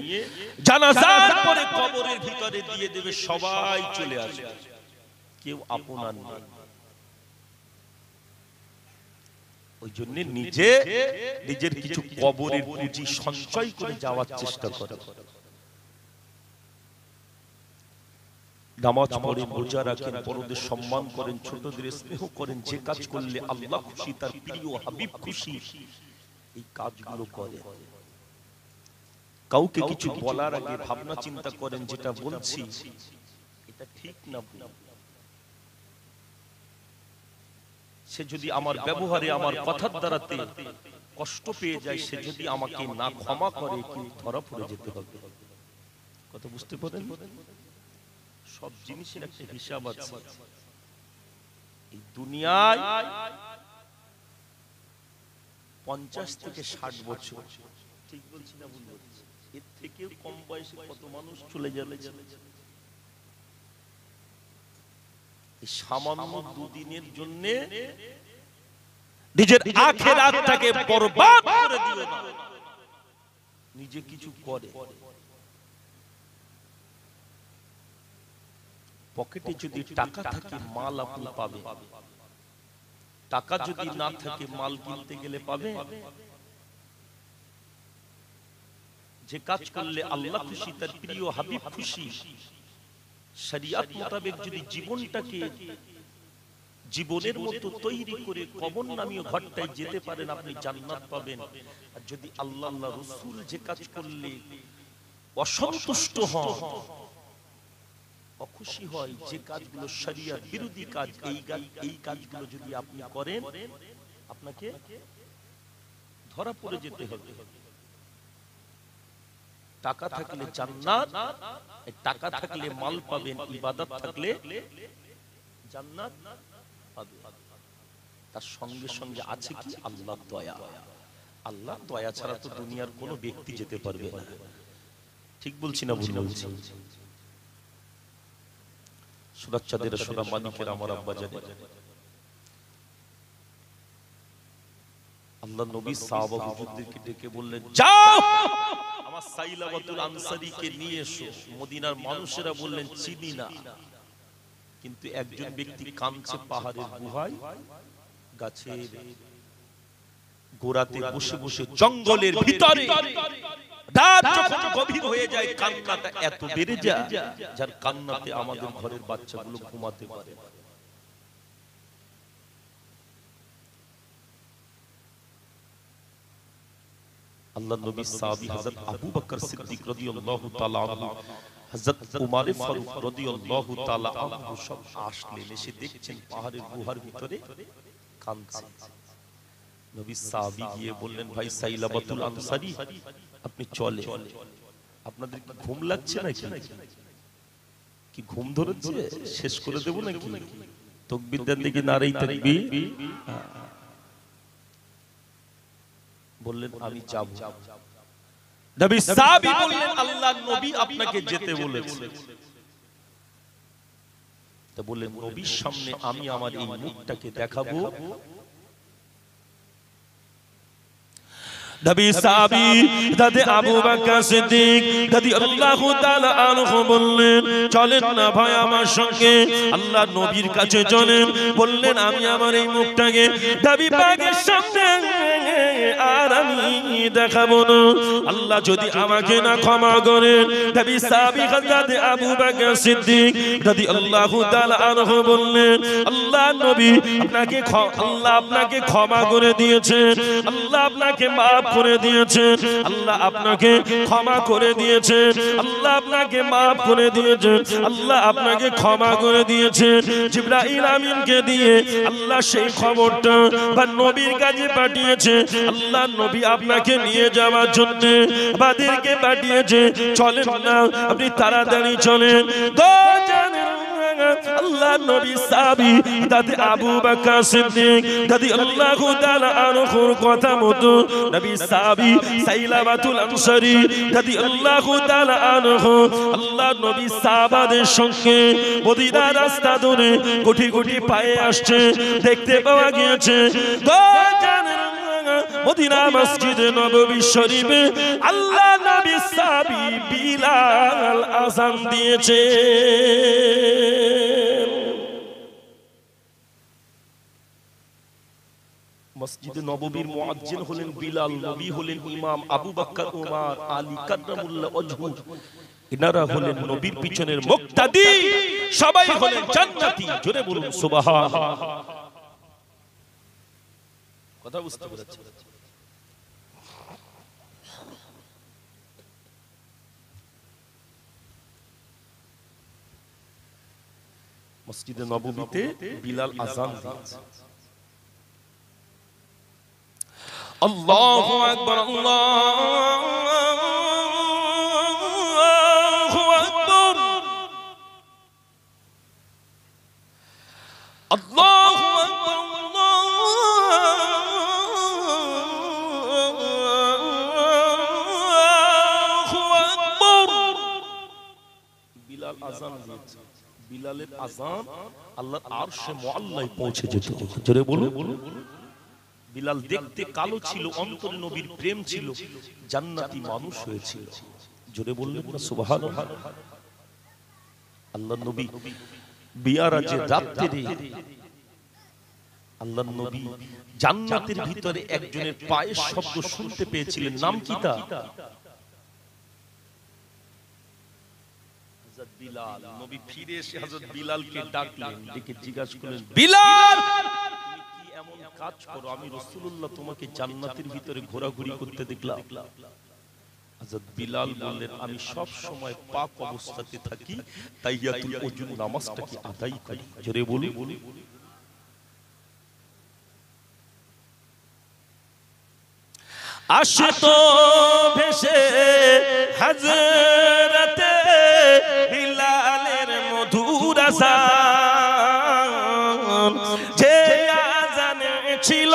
জানাজার পরে কবরের ভিতরে দিয়ে দেবে, সবাই চলে আসবে, কেউ আপনার নেই। ওই জন্য নিজের কিছু কবরের পুঁজি সঞ্চয় করে যাওয়ার চেষ্টা করে। নামাজ পড়েন, রোজা রাখেন, বড়দের সম্মান করেন, ছোটদের স্নেহ করেন, যে কাজ করলে আল্লাহ খুশি, তার প্রিয় হাবিব খুশি, এই কাজগুলো করেন। কাউকে কিছু বলার আগে ভাবনা চিন্তা করেন, যেটা বলছি এটা ঠিক না ভুল। সে যদি আমার ব্যবহারে আমার কথার দ্বারাতে কষ্ট পেয়ে যায়, সে যদি আমাকে না ক্ষমা করে, কিন্তু ধরা পড়ে যেতে হবে। কথা বুঝতে পারেন? সব জিনিসের একটা হিসাব আছে। এই দুনিয়ায় 50 থেকে 60 বছর, ঠিক বলছি না ভুল বলছি? এর থেকেও কম বয়সে কত মানুষ চলে যাবে। এই সামান্য দুদিনের জন্য নিজের আখিরাতটাকে বরবাদ করে দিও না। নিজে কিছু করে, পকেটে যদি টাকা থাকে মাল আপনি পাবে, টাকা যদি না থাকে মাল কিনতে গেলে পাবে। যে কাজ করলে আল্লাহ খুশি, তার প্রিয় হাবিব খুশি, শরিয়ত মোতাবেক যদি জীবনটাকে জীবনের মতো তৈরি করে কবর নামীয় ঘরটায় যেতে পারেন, আপনি জান্নাত পাবেন। আর যদি আল্লাহ রাসূল যে কাজ করলে অসন্তুষ্ট হন, অখুশি হয়, যে কাজগুলো শরিয়ত বিরোধী কাজ, এই কাজগুলো যদি আপনি করেন, আপনাকে ধরা পড়ে যেতে হবে। টাকা থাকলে জান্নাত, টাকা থাকলে মাল পাবেন, ইবাদত থাকলে জান্নাত পাবেন। তার সঙ্গে সঙ্গে আছে কি? আল্লাহর দয়া। আল্লাহর দয়া ছাড়া তো দুনিয়ার কোনো ব্যক্তি যেতে পারবে না। ঠিক বলছি না ভুল বলছি? সুরাচ্চাদের সুরা মালিকের আমার আব্বা জানে, আল্লাহ নবী সাহাবা হুজুরদেরকে ডেকে বললেন, যাও আমার সাইলাবাতুল আনসারীকে নিয়ে এসো। মদিনার মানুষেরা বললেন, চিনি না। কিন্তু একজন ব্যক্তি কাঁদছে পাহাড়ের গুহায়, গাছের গোড়াতে বসে বসে, জঙ্গলের ভিতরে। রাত যখন গভীর হয়ে যায়, কান্নাটা এত বেড়ে যায়, যার কান্নাতে আমাদের ঘরের বাচ্চাগুলো ঘুমাতে পারে না। আল্লাহ নবী সাহাবী হযরত আবু বকর সিদ্দিক রাদিয়াল্লাহু তাআলা আনহু, হযরত উমর ফারুক রাদিয়াল্লাহু তাআলা আনহু সব আসলেন, এসে দেখছেন পাহাড়ের গুহার ভিতরে কাঁদছে। নবী সাহাবী গিয়ে বললেন, ভাই সাইলাবাতুল আনসারী, আপনি চলে, আপনাদের কি ঘুম লাগছে নাকি? কি ঘুম ধরেছে? শেষ করে দেব নাকি? তাকবীর দেন দেখি, নারায়ে তাকবীর। বললেন, আমি যাব। নবী সাহাবী বললেন, আল্লাহর নবী আপনাকে যেতে বলেছে। তা বললেন, নবীর সামনে আমি আমার এই মুখটাকে দেখাবো। নবী সাহাবী দাদে আবু বকর সিদ্দিক রাদিয়াল্লাহু তাআলা আনহু বললেন, চলেন না ভাই আমার সঙ্গে, আল্লাহর নবীর কাছে চলেন। বললেন, আমি আমার এই মুখটাকে নবী পাকের সামনে আর আমি দেখাবো না। আল্লাহ যদি আমাকে না ক্ষমা করেন। নবী সাহাবী হযরত আবু বকর সিদ্দিক রাদিয়াল্লাহু তাআলা আনহু বললেন, আল্লাহর নবী আপনাকে আল্লাহ আপনাকে ক্ষমা করে দিয়েছেন, আল্লাহ আপনাকে মাফ করে দিয়েছেন, আল্লাহ আপনাকে ক্ষমা করে দিয়েছেন, আল্লাহ আপনাকে মাফ করে দিয়েছেন, আল্লাহ আপনাকে ক্ষমা করে দিয়েছেন। জিবরাইল আমিনকে দিয়ে আল্লাহ সেই খবরটা বা নবীর কাছে পাঠিয়েছে। আল্লাহ নবী আপনাকে নিয়ে যাওয়ার জন্য বাদীরকে পাঠিয়েছে। চলেন না, আপনি তাড়াতাড়ি চলেন। আল্লাহ নবী সাহাবী দাদে আবু বকর সিদ্দিক রাদিয়াল্লাহু তাআলা আনহুর কথা মতো নবী সাহাবী সাইলাবাতুল আনসারী রাদিয়াল্লাহু তাআলা আনহু আল্লাহ নবী সাহাবাদের সঙ্গে মদিনার রাস্তা ধরে কোটি কোটি পায়ে আসছে। দেখতে পাওয়া গিয়েছে মদিনা মসজিদে নববী শরীফে আল্লাহ নবী সাহাবী বিলাল আযান দিয়েছে। মসজিদে নববীর মুয়াজ্জিন হলেন বিলাল, নবী হলেন ইমাম, আবু বকর, ওমর, আলী কাররামুল্লাহ ওয়াজহু ইনারা হলেন নবীর পিছনের মুক্তাদি, সবাই হলেন জান্নাতি। জোরে বলুন সুবহানাল্লাহ। কথা বুঝতে পেরেছেন? মসজিদে নববীতে বিলাল আযান দিয়েছে। আল্লাহু আকবার, আল্লাহু আকবার, আল্লাহু আকবার, আল্লাহু আকবার। বিলাল আযান দিয়েছে। বিলালের আযান আল্লাহর আরশে মুআল্লায় পৌঁছে যেত। জোরে বলুন। বিলাল দেখতে কালো ছিল, অন্তরে নবীর প্রেম ছিল, জান্নাতি মানুষ হয়েছিল। জোরে বললেন না সুবহানাল্লাহ। আল্লাহর নবী মিরাজের রাতে আল্লাহর নবী জান্নাতের ভিতরে একজনের পায়ের শব্দ শুনতে পেয়েছিলেন। নাম কি তার? হযরত বিলাল। নবী ফিরে এসে হযরত বিলালকে ডাকলেন, ডেকে জিজ্ঞাসা করলেন, বিলাল তুমি কি এমন কাজ করো, আমি রাসূলুল্লাহ তোমাকে জান্নাতের ভিতরে ঘোরাঘুরি করতে দেখলাম। হযরত বিলাল বললেন, আমি সব সময় পাক অবস্থাতে থাকি, তাহিয়াতুল ওযুর নামাজটাকে আদায় করি। জোরে বলি। আসতো ভেসে হযরতে বিলালের মধুর আযান, যে আযানে ছিল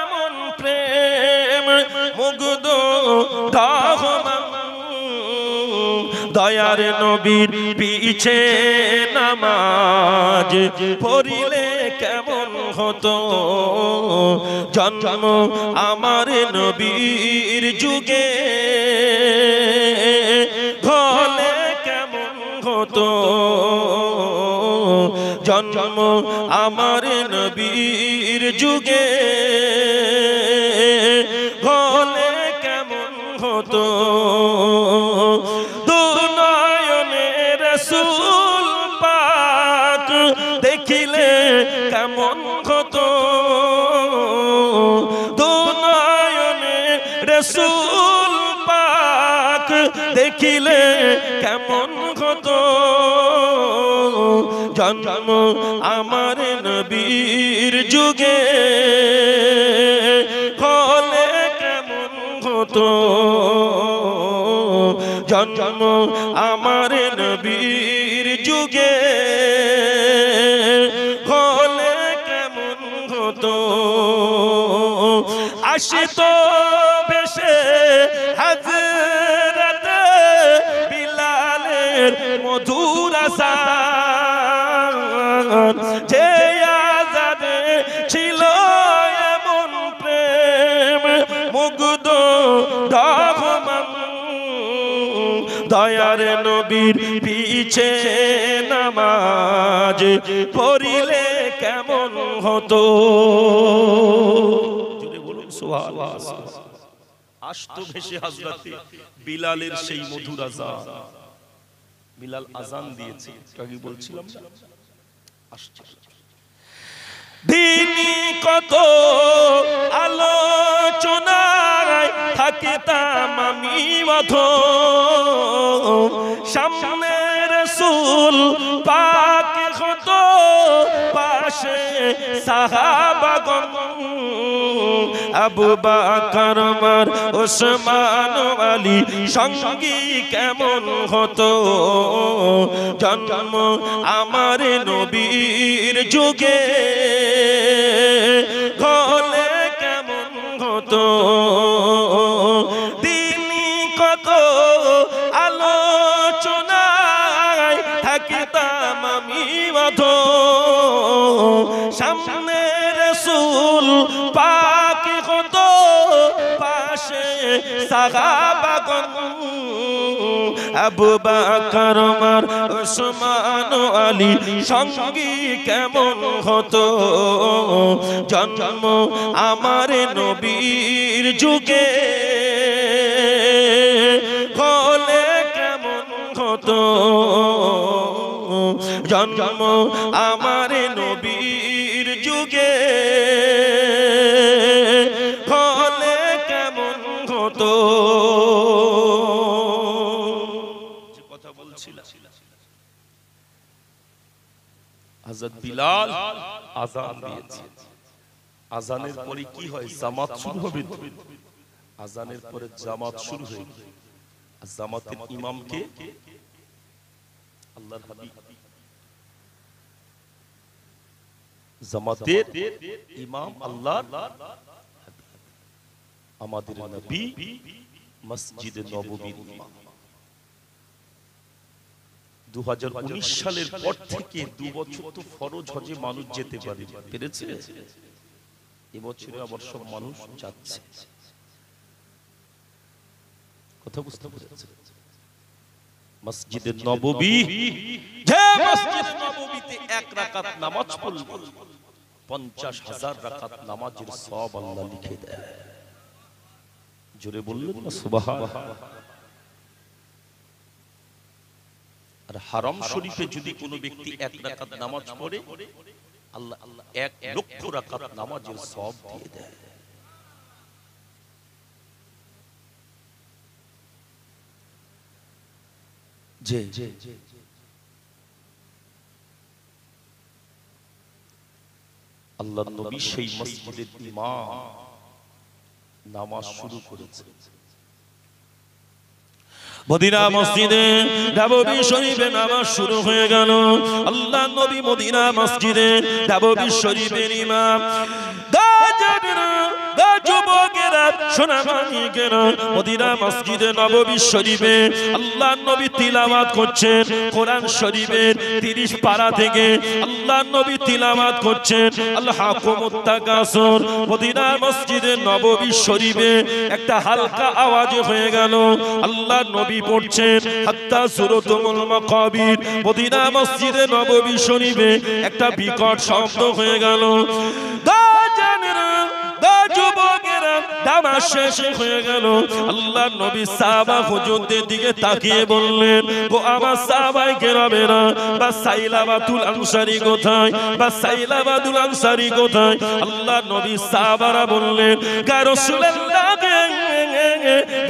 এমন প্রেম মুগ্ধ রহমান। দয়ার নবীর পিছে নামাজ পড়িলে কেমন হতো, জন্ম আমার নবীর যুগে হলে কেমন হতো, জন্ম আমার নবীর যুগে হলে কেমন হতো। দুনয়নে রাসূল পাক দেখিলে কেমন হতো, দুনয়নে রাসূল পাক দেখিলে কেমন হতো, জন্ম আমার নবীর যুগে হলে কেমন হতো, জন্ম আমার নবীর যুগে হলে কেমন হতো। আসতো ভেসে হযরতে বিলালের মধুর আযান, যে আযানে ছিল এমন প্রেম মুগ্ধ রহমান। দয়ার নবীর পিছে নামাজ পড়িলে কেমন হতো। জোরে বলুন সুবহানাল্লাহ। আসতো ভেসে হযরতে বিলালের সেই মধুর আযান। বিলাল আযান দিয়েছে, আগে বলছিলাম না, আসছে। দিনই কত আলোচনায় থাকিতাম আমি অথম, সামনে রাসূল পাক হতো, পাশে সাহাবাগণ, আবু বকর ওমর ওসমান আলী সঙ্গী কেমন হতো, জন্ম আমার নবীর যুগে হলে কেমন হতো। দিনই কত আলোচনায় থাকিতাম আমি অথম, সামনে রাসূল পাক হতো, পাশে সাহাবাগণ, আবু বকর ওমর ওসমান আলী সঙ্গী কেমন হতো, জন্ম আমার নবীর যুগে হলে কেমন হতো, জন্ম আমার নবীর যুগে হলে কেমন হতো। যে কথা বলছিলাম, হযরত বিলাল আযান দিয়েছে। আজানের পরে কি হয়? জামাত শুরু হবে। আজানের পরে জামাত শুরু হয়ে গেল। আর জামাতের ইমামকে আল্লাহর হাবিব, জামাতের ইমাম আল্লাহর আমাদের নবী মসজিদে নববীর ইমাম। 2019 সালের পর থেকে 2 বছর তো ফরজ হজে মানুষ যেতে পেরেছে। এবছরে আবার সব মানুষ যাচ্ছে। কথা বুঝতে পেরেছে? মসজিদে নববী, যে মসজিদে নববীতে 1 রাকাত নামাজ পড়লে 50,000 রাকাত নামাজের সওয়াব আল্লাহ লিখে দেয়। জোরে বললেন না সুবহানাল্লাহ। আর হারাম শরীফে যদি কোনো ব্যক্তি 1 রাকাত নামাজ পড়ে, আল্লাহ 1 লক্ষ রাকাত নামাজের সওয়াব দিয়ে দেয়। যে আল্লাহর নবী সেই মসজিদের ইমাম নামাজ শুরু করেছে। মদিনা মসজিদে নববী শরীফে নামাজ শুরু হয়ে গেল। আল্লাহ নবী মদিনা মসজিদে নববী শরীফের ইমাম। যুবকেরা সোনামানি কেন মদিনা মসজিদে নববী শরীফে আল্লাহ নবী তিলাওয়াত করছেন কোরআন শরীফের 30 পারা থেকে। আল্লাহ নবী তিলাওয়াত করছেন আল্লাহ হাকুমুত তাকাসুর। মদিনা মসজিদে নববী শরীফে একটা হালকা আওয়াজে হয়ে গেল। আল্লাহ নবী পড়ছেন হাত্তা সূরাতুল মাকাবির। মদিনা মসজিদে নববী শরীফে একটা বিকট শব্দ হয়ে গেল। যুবকেরা নামাজ শেষ হয়ে গেল। আল্লাহ নবী সাহাবা হুজুরদের দিকে তাকিয়ে বললেন, ও আমার সাহাবায়ে কেরামেরা, বা সাইলাবাতুল আনসারী কোথায়? বা সাইলাবাতুল আনসারী কোথায়? আল্লাহ নবী সাহাবারা বললেন, গা রাসূলুল্লাহ,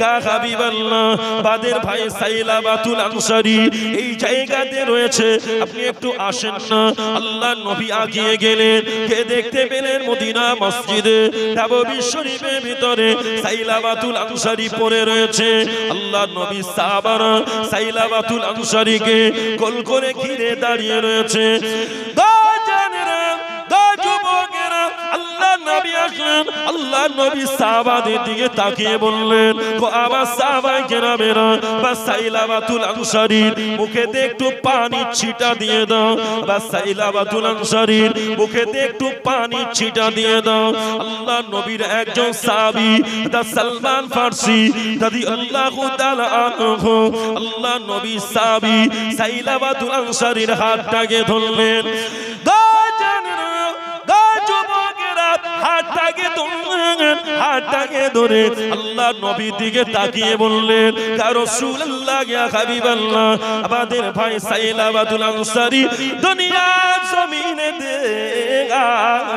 গা হাবিবাল্লাহ, বাদের ভাই সাইলাবাতুল আনসারী এই জায়গাতে রয়েছে, আপনি একটু আসেন না। আল্লাহ নবী আগিয়ে গেলেন, কে দেখতে পেলেন মদিনা মসজিদে নববী শরীফের ভিতরে সাইলাবাতুল আনসারী পড়ে রয়েছে। আল্লাহ নবী সাহাবারা সাইলাবাতুল আনসারীকে গোল করে ঘিরে দাঁড়িয়ে রয়েছে। যুবকেরা আল্লাহ নবী আসলেন। আল্লাহ নবী সাহাবাদের দিকে তাকিয়ে বললেন, ও আমার সাহাবায়ে কেরামেরা, বা সাইলাবাতুল আনসারীর মুখেতে একটু পানি ছিটা দিয়ে দাও। বা সাইলাবাতুল আনসারীর মুখেতে একটু পানি ছিটা দিয়ে দাও। আল্লাহ নবীর একজন সাহাবী দা সালমান ফারসি রাদিয়াল্লাহু তাআলা আনহু, আল্লাহ নবী সাহাবী সাইলাবাতুল আনসারীর হাতটাকে ধরলেন। হাতটাকে ধরে আল্লাহ নবীর দিকে তাকিয়ে বললেন, ইয়া রাসূলুল্লাহ, ইয়া হাবিবাল্লাহ, আমাদের ভাই সাইলাবাতুল আনসারী দুনিয়ার জমিনে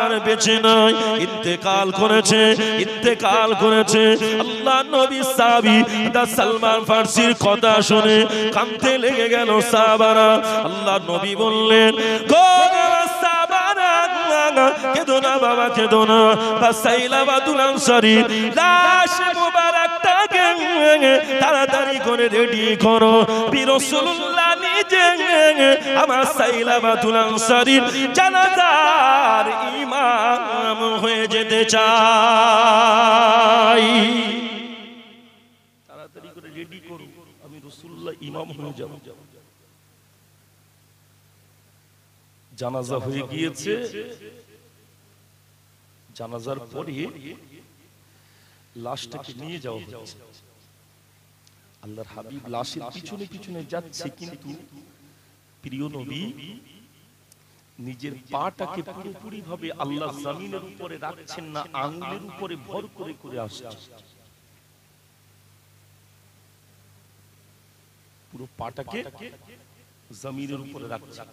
আর বেঁচে নাই, ইন্তেকাল করেছে, ইন্তেকাল করেছে। আল্লাহ নবী সাহাবী দা সালমান ফারসির কথা শুনে কাঁদতে লেগে গেল সাহাবারা। আল্লাহ নবী বললেন, গো সাহাবারা, কেঁদো না বাবা, কেঁদো না। বা সাইলাবাতুল আনসারী লাশ মুবারকটাকে তাড়াতাড়ি করে রেডি করো। রাসূলুল্লাহ নিজে আমার সাইলাবাতুল আনসারীর জানাজার ইমাম হয়ে যেতে চাই। তাড়াতাড়ি করে রেডি করো, আমি রাসূলুল্লাহ ইমাম হয়ে যাব। জানাজা হয়ে গিয়েছে। জানাজার পরে লাশটাকে নিয়ে যাওয়া হচ্ছে। আল্লাহর হাবিব লাশের পিছনে পিছনে যাচ্ছে, কিন্তু প্রিয় নবী নিজের পাটাকে পুরোপুরি ভাবে আল্লাহ জমিনের উপরে রাখছেন না, আঙ্গুলের উপরে ভর করে করে আসছেন। পুরো পাটাকে জমিনের উপরে রাখছেন।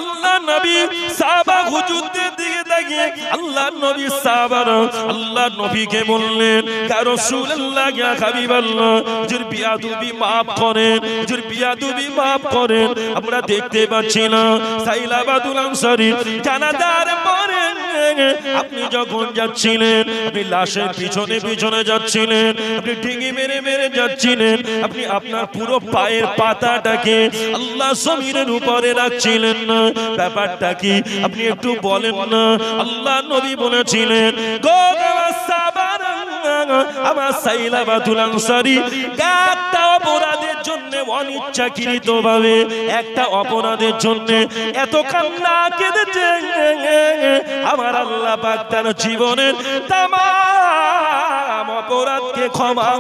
আল্লাহ নবী সাহাবা হুজুরদের দিকে গিয়ে আল্লাহ নবী সাহাবারা আল্লাহ নবীকে বললেন ইয়া রাসূলুল্লাহ ইয়া হাবিবাল্লাহ হুজুর বিয়াদবি maaf করেন হুজুর বিয়াদবি maaf করেন আমরা দেখতে পাচ্ছি না সাইলাবাতুল আনসারী জানাজার পরে আপনি যখন যাচ্ছিলেন আপনি লাশের পিছনে পিছনে যাচ্ছিলেন আপনি ডিঙি মেরে মেরে যাচ্ছিলেন আপনি আপনার পুরো পায়ের পাতাটাকে আল্লাহ জমিনের উপরে রাখছিলেন না ব্যাপারটা কি আপনি একটু বলেন না আল্লাহ নবী বলেছিলেন গো সাহাবারা আমার সাইলাবাতুল আনসারী একটা অপরাধের জন্য অনিচ্ছাকৃতভাবে একটা অপরাধের জন্য এত কান্না কেঁদেছে আমার আল্লাহ পাক তার জীবনের তামাম অপরাধকে ক্ষমা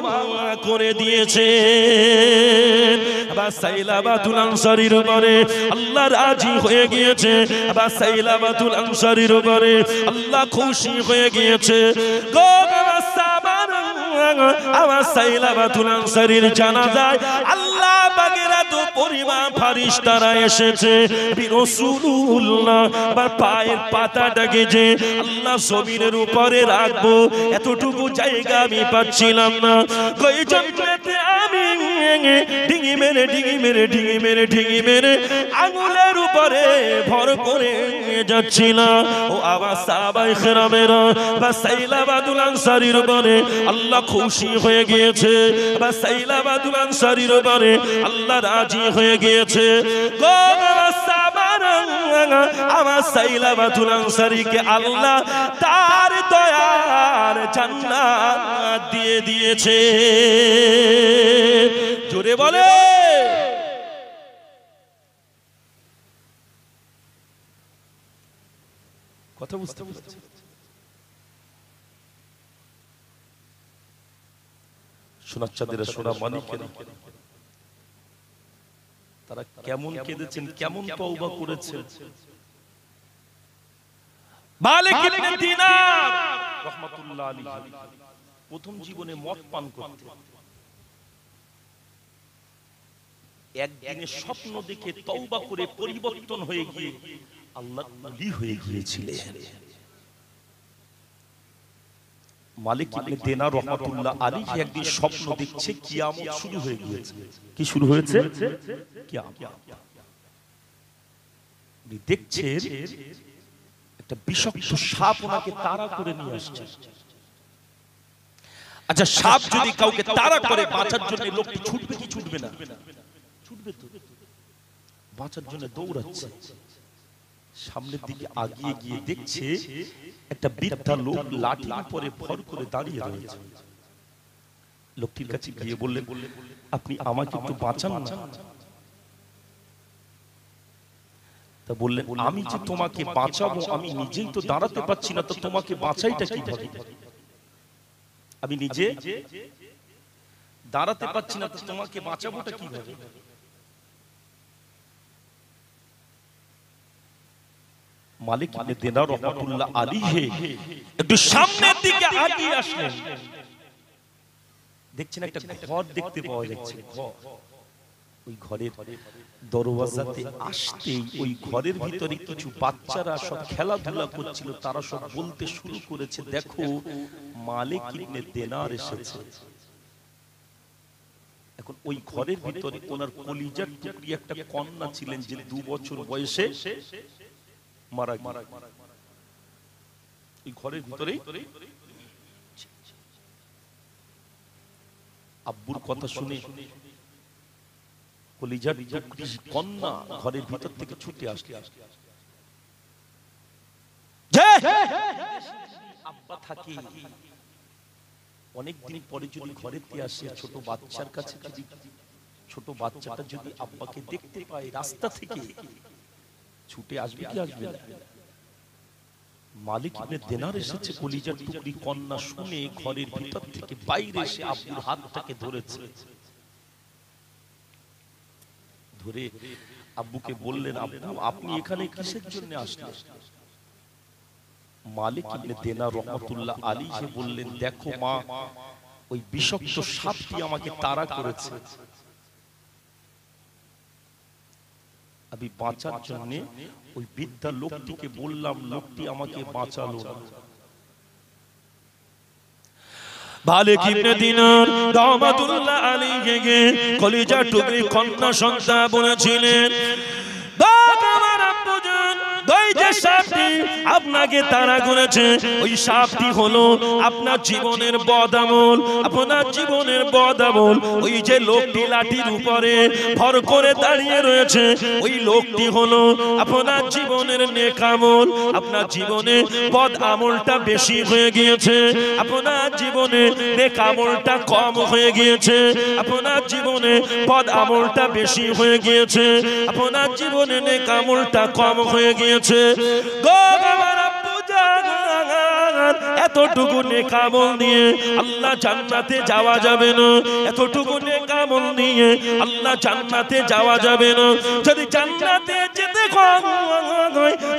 করে দিয়েছে আবার সাইলাবাতুল আনসারীর উপরে আল্লাহ রাজি হয়ে গিয়েছে আবার সাইলাবাতুল আনসারীর উপরে আল্লাহ খুশি হয়ে গিয়েছে গো আমার সাইলাবাতুল আনসারীর জানাজায় আল্লাহ পাকের এত পরিমাণ ফেরেশতারা এসেছে রাসূলুল্লাহ আবার পায়ের পাতাটাকে যে আল্লাহ জমিনের উপরে রাখবো এতটুকু জায়গা আমি পাচ্ছিলাম না ওই জন্যতে আমি ডিঙি মেরে ডিঙি মেরে ডিঙি মেরে ডিঙি মেরে আঙুলের উপরে ভর করে যাচ্ছিলাম ও আবার সাহাবায়ে কেরামেরা বা সাইলাবাতুল আনসারীর উপরে আল্লাহ খুশি হয়ে গিয়েছে বা সাইলাবাতুল আনসারীর উপরে আল্লাহ রাজি হয়ে গিয়েছে গো সাহাবারা আমার সাইলাবাতুল আনসারীকে আল্লাহ তার দয়ার জান্নাত দিয়ে দিয়েছে জোরে বলে কথা বুঝতে পারছেন সোনাচ্চাঁদেরা সোনা মানিকেরা তারা কেমন কেঁদেছেন কেমন তওবা করেছেন মালিক ইবনে দিনার রাহমাতুল্লাহ আলাইহি প্রথম জীবনে মদ পান করতেন একদিনে স্বপ্ন দেখে তওবা করে পরিবর্তন হয়ে গিয়ে আল্লাহর ওলি হয়ে গিয়েছিলেন মালিক ইবনে দিনার রাহমাতুল্লাহ আলাইহি একদিন স্বপ্ন দেখছে কিয়ামত শুরু হয়ে গিয়েছে কি শুরু হয়েছে কিয়ামত উনি দেখছেন একটা বিষাক্ত সাপ ওনাকে তাড়া করে নিয়ে আসছে আচ্ছা সাপ যদি কাউকে তাড়া করে বাঁচার জন্য লোকটি ছুটবে কি ছুটবে না ছুটবে তো বাঁচার জন্য দৌড়াচ্ছে সামনের দিকে আগিয়ে গিয়ে দেখছে একটা বৃদ্ধা লোক লাঠির উপরে ভর করে দাঁড়িয়ে রয়েছে লোকটির কাছে গিয়ে বললেন আপনি আমাকে একটু বাঁচান না তা বললেন আমি যে তোমাকে বাঁচাবো আমি নিজেই তো দাঁড়াতে পারছি না তো তোমাকে বাঁচাইটা কিভাবে আমি নিজে দাঁড়াতে পারছি না তো তোমাকে বাঁচাবোটা কিভাবে মালিক ইবনে দিনার রাহমাতুল্লাহ আলাইহি একটু সামনের দিকে আগিয়ে আসলেন দেখছেন একটা ঘর দেখতে পাওয়া যাচ্ছে ঘর ওই ঘরের দরওয়াজাতে আসতেই ওই ঘরের ভিতরে কিছু বাচ্চারা সব খেলাধুলা করছিল তারা সব বলতে শুরু করেছে দেখো মালিক ইবনে দিনার এসেছে এখন ওই ঘরের ভিতরে ওনার কলিজার টুকরি একটা কন্যা ছিলেন যে 2 বছর বয়সে মারা গেলেন এই ঘরের ভিতরেই আব্বুর কথা শুনে কলিজার টুকরি কন্যা ঘরের ভিতর থেকে ছুটে আসলে আব্বা থাকে অনেকদিন পরে যদি ঘরেতে আসে ছোট বাচ্চার কাছে যদি ছোট বাচ্চাটা যদি আব্বাকে দেখতে পায় রাস্তা থেকে ছুটে আসবে কি আসবে না মালিক ইবনে দিনার এসেছে কলিজার টুকরি কন্যা শুনে ঘরের ভিতর থেকে বাইরে এসে আব্বুর হাতটাকে ধরেছে ধরে আব্বুকে বললেন আব্বু আপনি এখানে কিসের জন্য আসলেন মালিক ইবনে দিনার রাহমাতুল্লাহ আলাইহি বললেন দেখো মা ওই বিষাক্ত সাপটি আমাকে তাড়া করেছে আমি বাঁচার জন্য ওই বৃদ্ধা লোকটিকে বললাম, লোকটি আমাকে বাঁচালো। মালিক ইবনে দিনার রাহমাতুল্লাহ আলাইহি কলিজা টুকরি কন্যা সন্তান বলেছিলেন, আমার আব্বুজান ওই যে সাপটি আপনাকে তাড়া করেছে, ওই সাপটি হলো আপনার জীবনের বদামল, আপনার জীবনের বদামল। ওই যে লোকটি লাঠির উপরে ভর করে দাঁড়িয়ে রয়েছে, ওই লোকটি হলো আপনার জীবনের নেকামল। আপনার জীবনে বদ আমলটা বেশি হয়ে গিয়েছে, আপনার জীবনে নেকামলটা কম হয়ে গিয়েছে, আপনার জীবনে বদ আমলটা বেশি হয়ে গিয়েছে, আপনার জীবনে নেকামলটা কম হয়ে গিয়েছে। এতটুকু নেকামল নিয়ে আল্লাহ জান্নাতে যাওয়া যাবে না, এতটুকু নেকামল নিয়ে আল্লাহ জান্নাতে যাওয়া যাবে না। যদি জান্নাতে যেতে হয়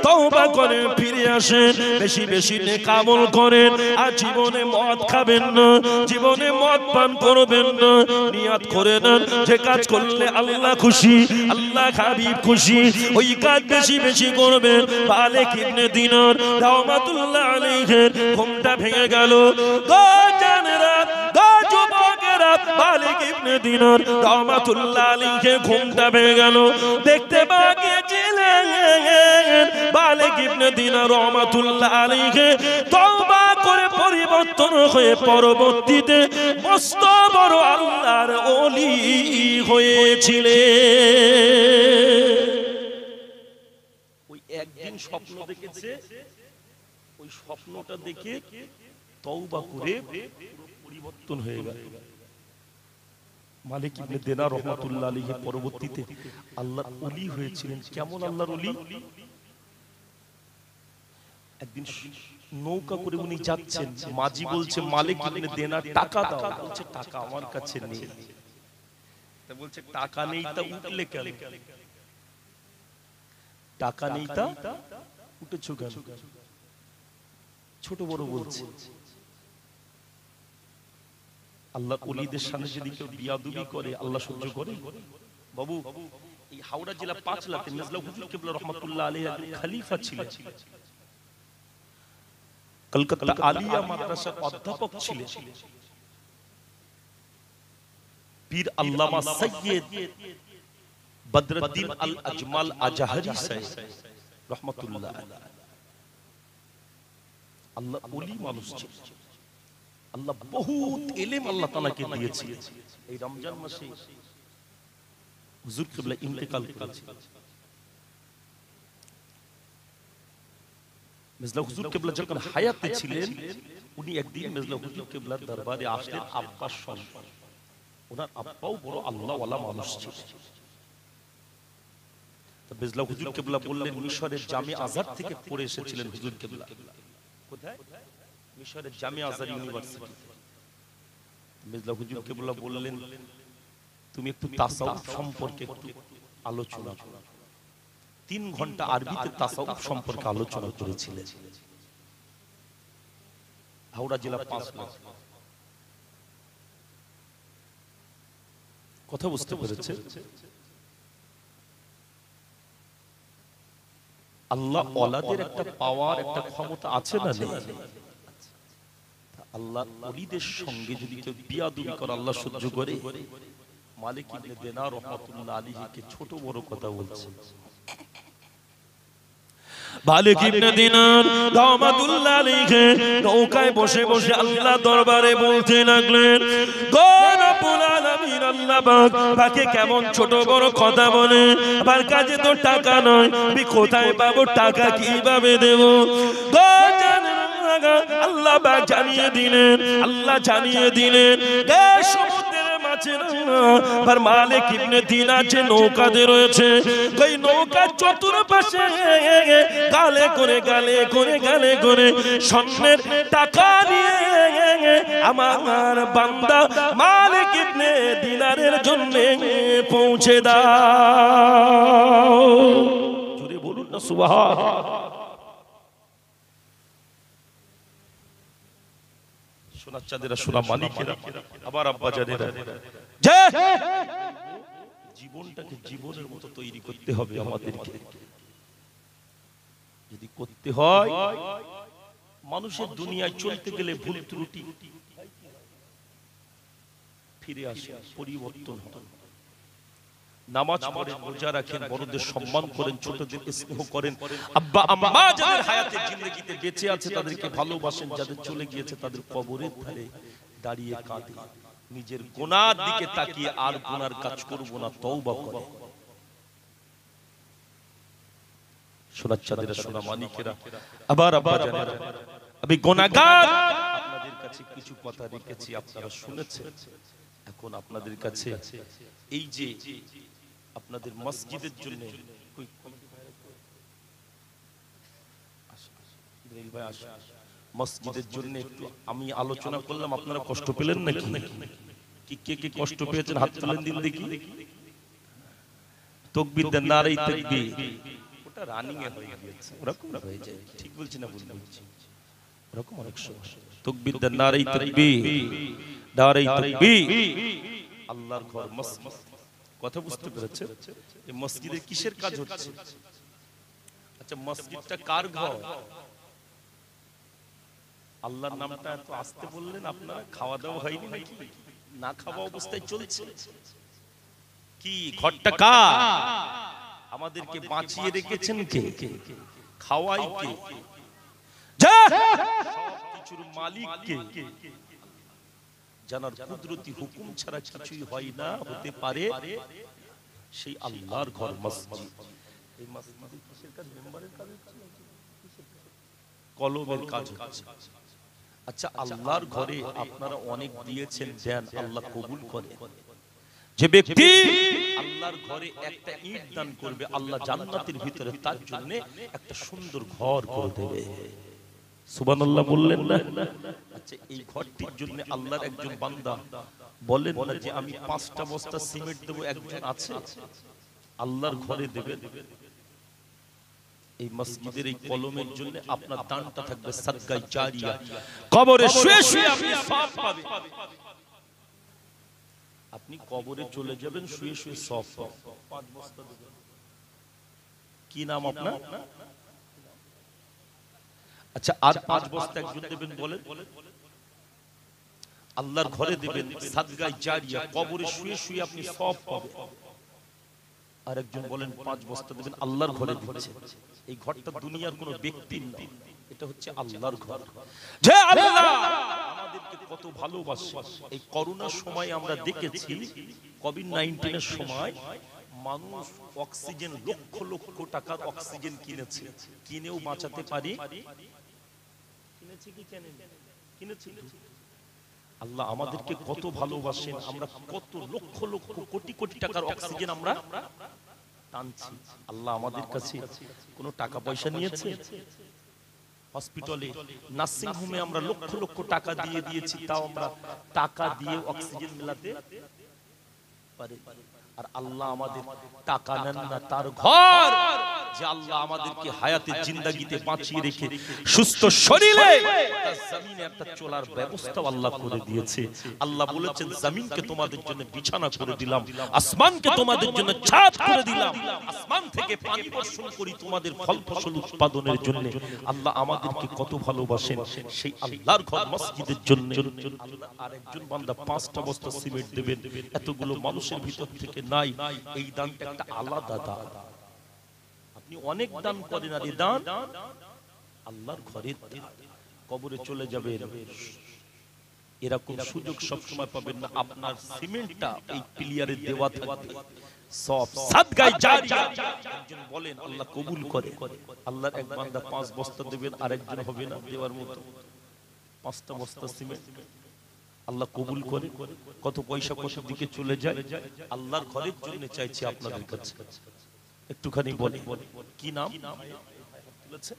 তওবা করে ফিরে আসেন, বেশি বেশি নেকামল করেন, আর জীবনে মদ খাবেন না, জীবনে মদ পান করবেন না। নিয়াত করে নেন যে কাজ করলে আল্লাহ খুশি, আল্লাহ হাবিব খুশি, ওই কাজ বেশি বেশি করবেন। মালিক ইবনে দিনার রাহমাতুল্লাহ আলাইহি ঘুমটা ভেঙে গেল। গো জানেরা, গো যুবকেরা, মালিক ইবনে দিনার রাহমাতুল্লাহ আলাইহি ঘুমটা ভেঙে গেল। দেখতে পাগিয়েছিলেন মালিক ইবনে দিনার রাহমাতুল্লাহ আলাইহি তওবা করে পরিবর্তন হয়ে পরবর্তীতে মস্ত বড় আল্লাহর ওলি হয়েছিলেন। ওই একদিন স্বপ্ন দেখেছে, ওই স্বপ্নটা দেখে তওবা করে পরিবর্তন হয়ে গেল। মালিক ইবনে দিনার রাহমাতুল্লাহ আলাইহি পরবর্তীতে আল্লাহর ওলি হয়েছিলেন। কেমন আল্লাহর ওলি? একদিন নৌকা করে উনি যাচ্ছেন, মাঝি বলছে মালিক ইবনে দিনার টাকা দাও, বলছে টাকা আমার কাছে নেই। তা বলছে টাকা নেই তা উঠলে কেন? টাকা নেই তা উঠেছো কেন? ছোট বড় বলছে। আল্লাহ ওলিদের সামনে যদি কেউ বিয়াদবি করে আল্লাহ সহ্য করে? বাবু, এই হাওড়া জেলা পাঁচলাতে মেজলা হুজুর কিবলা রাহমাতুল্লাহ আলাইহি খলিফা ছিলেন, কলকাতা আলিয়া মাদ্রাসার অধ্যাপক ছিলেন। পীর আল্লামা সৈয়দ বদরুদ্দিন আল আজমাল আজহারি সাহেব রাহমাতুল্লাহ আলাইহি। আল্লাহ ওলি মানুষ ছিলেন, আল্লাহ বহুত ইলম আল্লাহ তাআলাকে দিয়েছে। এই রমজান মাসে হুজুর কিবলা ইন্তেকাল করেছেন। মেজলা হুজুর কিবলা যখন হায়াতে ছিলেন, উনি একদিন মেজলা হুজুর কিবলার দরবারে আসলেন। আব্বার সন্তান, ওনার আব্বাও বড় আল্লাহওয়ালা মানুষ ছিলেন। তো মেজলা হুজুর কিবলা বললেন, মিশরের জামে আজহার থেকে পড়ে এসেছিলেন হুজুর কিবলা। কোথায়? মিশরের জামে আজহার ইউনিভার্সিটি। মেজলা হুজুর কিবলা বললেন, তুমি একটু তাসাউফ সম্পর্কে একটু আলোচনা করো। 3 ঘন্টা আরবিতে তাসাউফ সম্পর্কে আলোচনা করেছিলেন। হাওড়া জেলা পাঁচলা। কথা বুঝতে পেরেছে? আল্লাহ ওয়ালাদের একটা পাওয়ার, একটা ক্ষমতা আছে না নেই? আল্লাহ ওলিদের সঙ্গে যদি কেউ বিয়াদবি করে আল্লাহ সহ্য করে। মালিক ইবনে দিনার রাহমাতুল্লাহ আলাইহিকে ছোট বড় কথা বলছে। মালিক ইবনে দিনার রাহমাতুল্লাহ আলাইহি নৌকায় বসে বসে আল্লাহ দরবারে বলতে লাগলেন, গো রব্বুল আলামিন, আল্লাহ পাকে কেমন ছোট বড় কথা বলে। আমার কাছে তো টাকা নয়, আমি কোথায় পাবো টাকা, কিভাবে দেব? গো আল্লাহ পাক জানিয়ে দিলেন, আল্লাহ জানিয়ে দিলেন, সমুদ্রের মাঝে আর মালিক ইবনে দিনার যে নৌকাতে রয়েছে, ওই নৌকার চতুর্পাশে গালে করে গালে করে গালে করে স্বর্ণের টাকা নিয়ে আমার বান্দা মালিক ইবনে দিনারের জন্য পৌঁছে দাও। জোরে বলুন না সুবহানাল্লাহ। সোনার চাঁদেরা, সোনা মালিকেরা, আবার আব্বা জানেরা, জীবনটাকে জীবনের মতো তৈরি করতে হবে আমাদেরকে। যদি করতে হয়, মানুষের দুনিয়ায় চলতে গেলে ভুল ত্রুটি ফিরে আসে, পরিবর্তন হয়। নামাজ পড়েন, রোজা রাখেন, বড়দের সম্মান করেন, ছোটদের স্নেহ করেন, আব্বা আম্মা যাদের হায়াতে জিন্দেগিতে বেঁচে আছে তাদেরকে ভালোবাসেন, যাদের চলে গিয়েছে তাদের কবরের ধারে দাঁড়িয়ে কাঁদেন, নিজের গুনার দিকে তাকিয়ে আর গুনার কাজ করব না তওবা করে। সোনার চাঁদেরা, সোনা মানিকেরা, আবার আব্বা জানেরা, আমি গুনাহগার, আপনাদের কাছে কিছু কথা রেখেছি, আপনারা শুনেছেন। এখন আপনাদের কাছে এই যে আপনাদের মসজিদের জন্য মসজিদের জন্য একটু আমি আলোচনা করলাম, আপনারা কষ্ট পেলেন নাকি? কি কে কে কষ্ট পেয়েছেন হাত তুলেন দিন দেখি। তাকবীর দেন, নারে তাকবীর। ওটা রানিং এ হয়ে গিয়েছে, ওরকম হয়ে যায়, ঠিক বলছি না ভুল বলছি? ওরকম অনেক সময় তাকবীর দেন, নারে তাকবীর, নারে তাকবীর। আল্লাহর ঘর মসজিদ, কথা বুঝতে পেরেছেন? এই মসজিদে কিসের কাজ হচ্ছে? আচ্ছা, মসজিদটা কার ঘর? আল্লাহর নামটা এত আস্তে বললেন আপনারা, খাওয়া দাওয়া হয়নি নাকি? না খাওয়া অবস্থায় চলছে কি? ঘরটা কার? আমাদেরকে বাঁচিয়ে রেখেছেন কে? খাওয়াই কে? সবকিছুর মালিক কে? জানার কুদরতি হুকুম ছাড়া কিছুই হয় না, হতে পারে সেই আল্লাহর ঘর মসজিদ। এই মসজিদে কিসের কাজ? মেম্বারের কাজ হচ্ছে, কলমের কাজ হচ্ছে। আচ্ছা, আল্লাহর ঘরে আপনারা অনেক দিয়েছেন, দেন, আল্লাহ কবুল করে। যে ব্যক্তি আল্লাহর ঘরে একটা ইট দান করবে, আল্লাহ জান্নাতের ভিতরে তার জন্য একটা সুন্দর ঘর করে দেবে। সুবহানাল্লাহ বললেন না? আচ্ছা, এই ঘরটির জন্য আল্লাহর একজন বান্দা বলেন না যে আমি 5টা বস্তা সিমেন্ট দেব, একজন আছে আল্লাহর ঘরে দেবে। এই মসজিদের এই কলমের জন্য আপনার দানটা থাকবে সাদকায়ে জারিয়া, কবরে শুয়ে শুয়ে আপনি সওয়াব পাবেন। আপনি কবরে চলে যাবেন, শুয়ে শুয়ে সওয়াব পাবেন। 5 বস্তা দেবেন। কি নাম আপনার? আচ্ছা, আর 5 বস্তা একজন দেবেন, বলেন। আল্লাহর ঘরে দেবেন, সাদকায়ে জারিয়া, কবরে শুয়ে শুয়ে আপনি সওয়াব পাবেন। আর একজন বলেন 5 বস্তা দেবেন, আল্লাহর ঘরে দিচ্ছেন। এই ঘরটা দুনিয়ার কোনো ব্যক্তির না, এটা হচ্ছে আল্লাহর ঘর। যে আল্লাহ আমাদেরকে কত ভালোবাসে। এই করোনার সময় আমরা দেখেছি, কোভিড-19 এর সময় মানুষ অক্সিজেন, লক্ষ লক্ষ টাকার অক্সিজেন কিনেছে, কিনেও বাঁচাতে পারি। কিনেছে কি কিনেছে? আল্লাহ আমাদেরকে কত ভালোবাসেন, আমরা কত লক্ষ লক্ষ কোটি কোটি টাকার অক্সিজেন আমরা টানছি। আল্লাহ আমাদের কাছে কোনো টাকা পয়সা নিয়েছে? হসপিটালে, নার্সিং হোমে আমরা লক্ষ লক্ষ টাকা দিয়ে দিয়েছি, তাও আমরা টাকা দিয়ে অক্সিজেন মেলাতে পারি। আর আল্লাহ আমাদের টাকা নেন না, তার ঘর যে আল্লাহ আমাদেরকে হায়াতে জিন্দেগিতে বাঁচিয়ে রেখে সুস্থ শরীরে তার জমিনে একটা চলার ব্যবস্থা আল্লাহ করে দিয়েছে। আল্লাহ বলেছেন, জমিনকে তোমাদের জন্য বিছানা করে দিলাম, আসমানকে তোমাদের জন্য ছাদ করে দিলাম, আসমান থেকে পানি বর্ষণ করি তোমাদের ফল ফসল উৎপাদনের জন্য। আল্লাহ আমাদেরকে কত ভালোবাসেন, সেই আল্লাহর ঘর মসজিদের জন্য আল্লাহ আরেকজন বান্দা 5টা বস্তা সিমেন্ট দেবেন। এতগুলো মানুষের ভিতর থেকে নাই, এই দানটা একটা আলাদা দান। আপনি অনেক দান করেন, আর এই দান আল্লাহর ঘরের দান। কবরে চলে যাবেন, এরকম সুযোগ সব সময় পাবেন না। আপনার সিমেন্টটা এই পিলিয়ারে দেওয়া থাকবে, সব সাদকায়ে জারিয়া। একজন বলেন আল্লাহ কবুল করে। আল্লাহর এক বান্দা 5 বস্তা দেবেন, আরেকজন হবে না দেওয়ার মতো। 5টা বস্তা সিমেন্ট আল্লাহ কবুল করে। কত পয়সা কত দিকে চলে যায়। আল্লাহর ঘরের জন্য চাইছি আপনাদের কাছে, একটুখানি বলি কি নাম বলেছেন?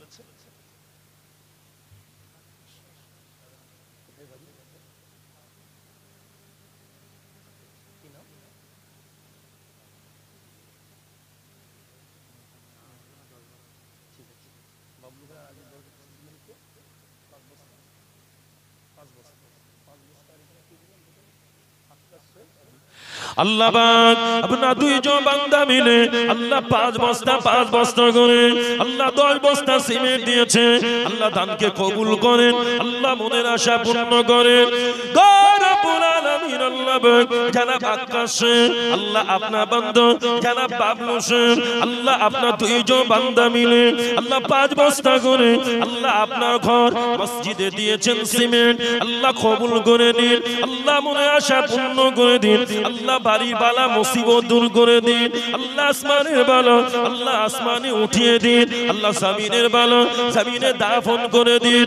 আল্লাহ পাক আপনার দুইজন বান্দা মিলে আল্লাহ 5 বস্তা করে আল্লাহ 10 বস্তা সিমেন্ট দিয়েছে। আল্লাহ দানকে কবুল করেন, আল্লাহ মনের আশা পূর্ণ করেন। রব্বুল আলামিন আল্লাহ পাক জনাব আক্কাস আল্লাহ আপনার বান্দা জনাব বাবলু আল্লাহ আপনার দুইজন বান্দা মিলে আল্লাহ 5 বস্তা করে আল্লাহ আপনার ঘর মসজিদে দিয়েছেন সিমেন্ট। আল্লাহ কবুল করে নিন, আল্লাহ মনে আশা পূর্ণ করে দিন, আল্লাহ বাড়ির বালা মুসিবত দূর করে দিন, আল্লাহ আসমানের বালা আল্লাহ আসমানে উঠিয়ে দিন, আল্লাহ জমিনের বালা জমিনে দাফন করে দিন।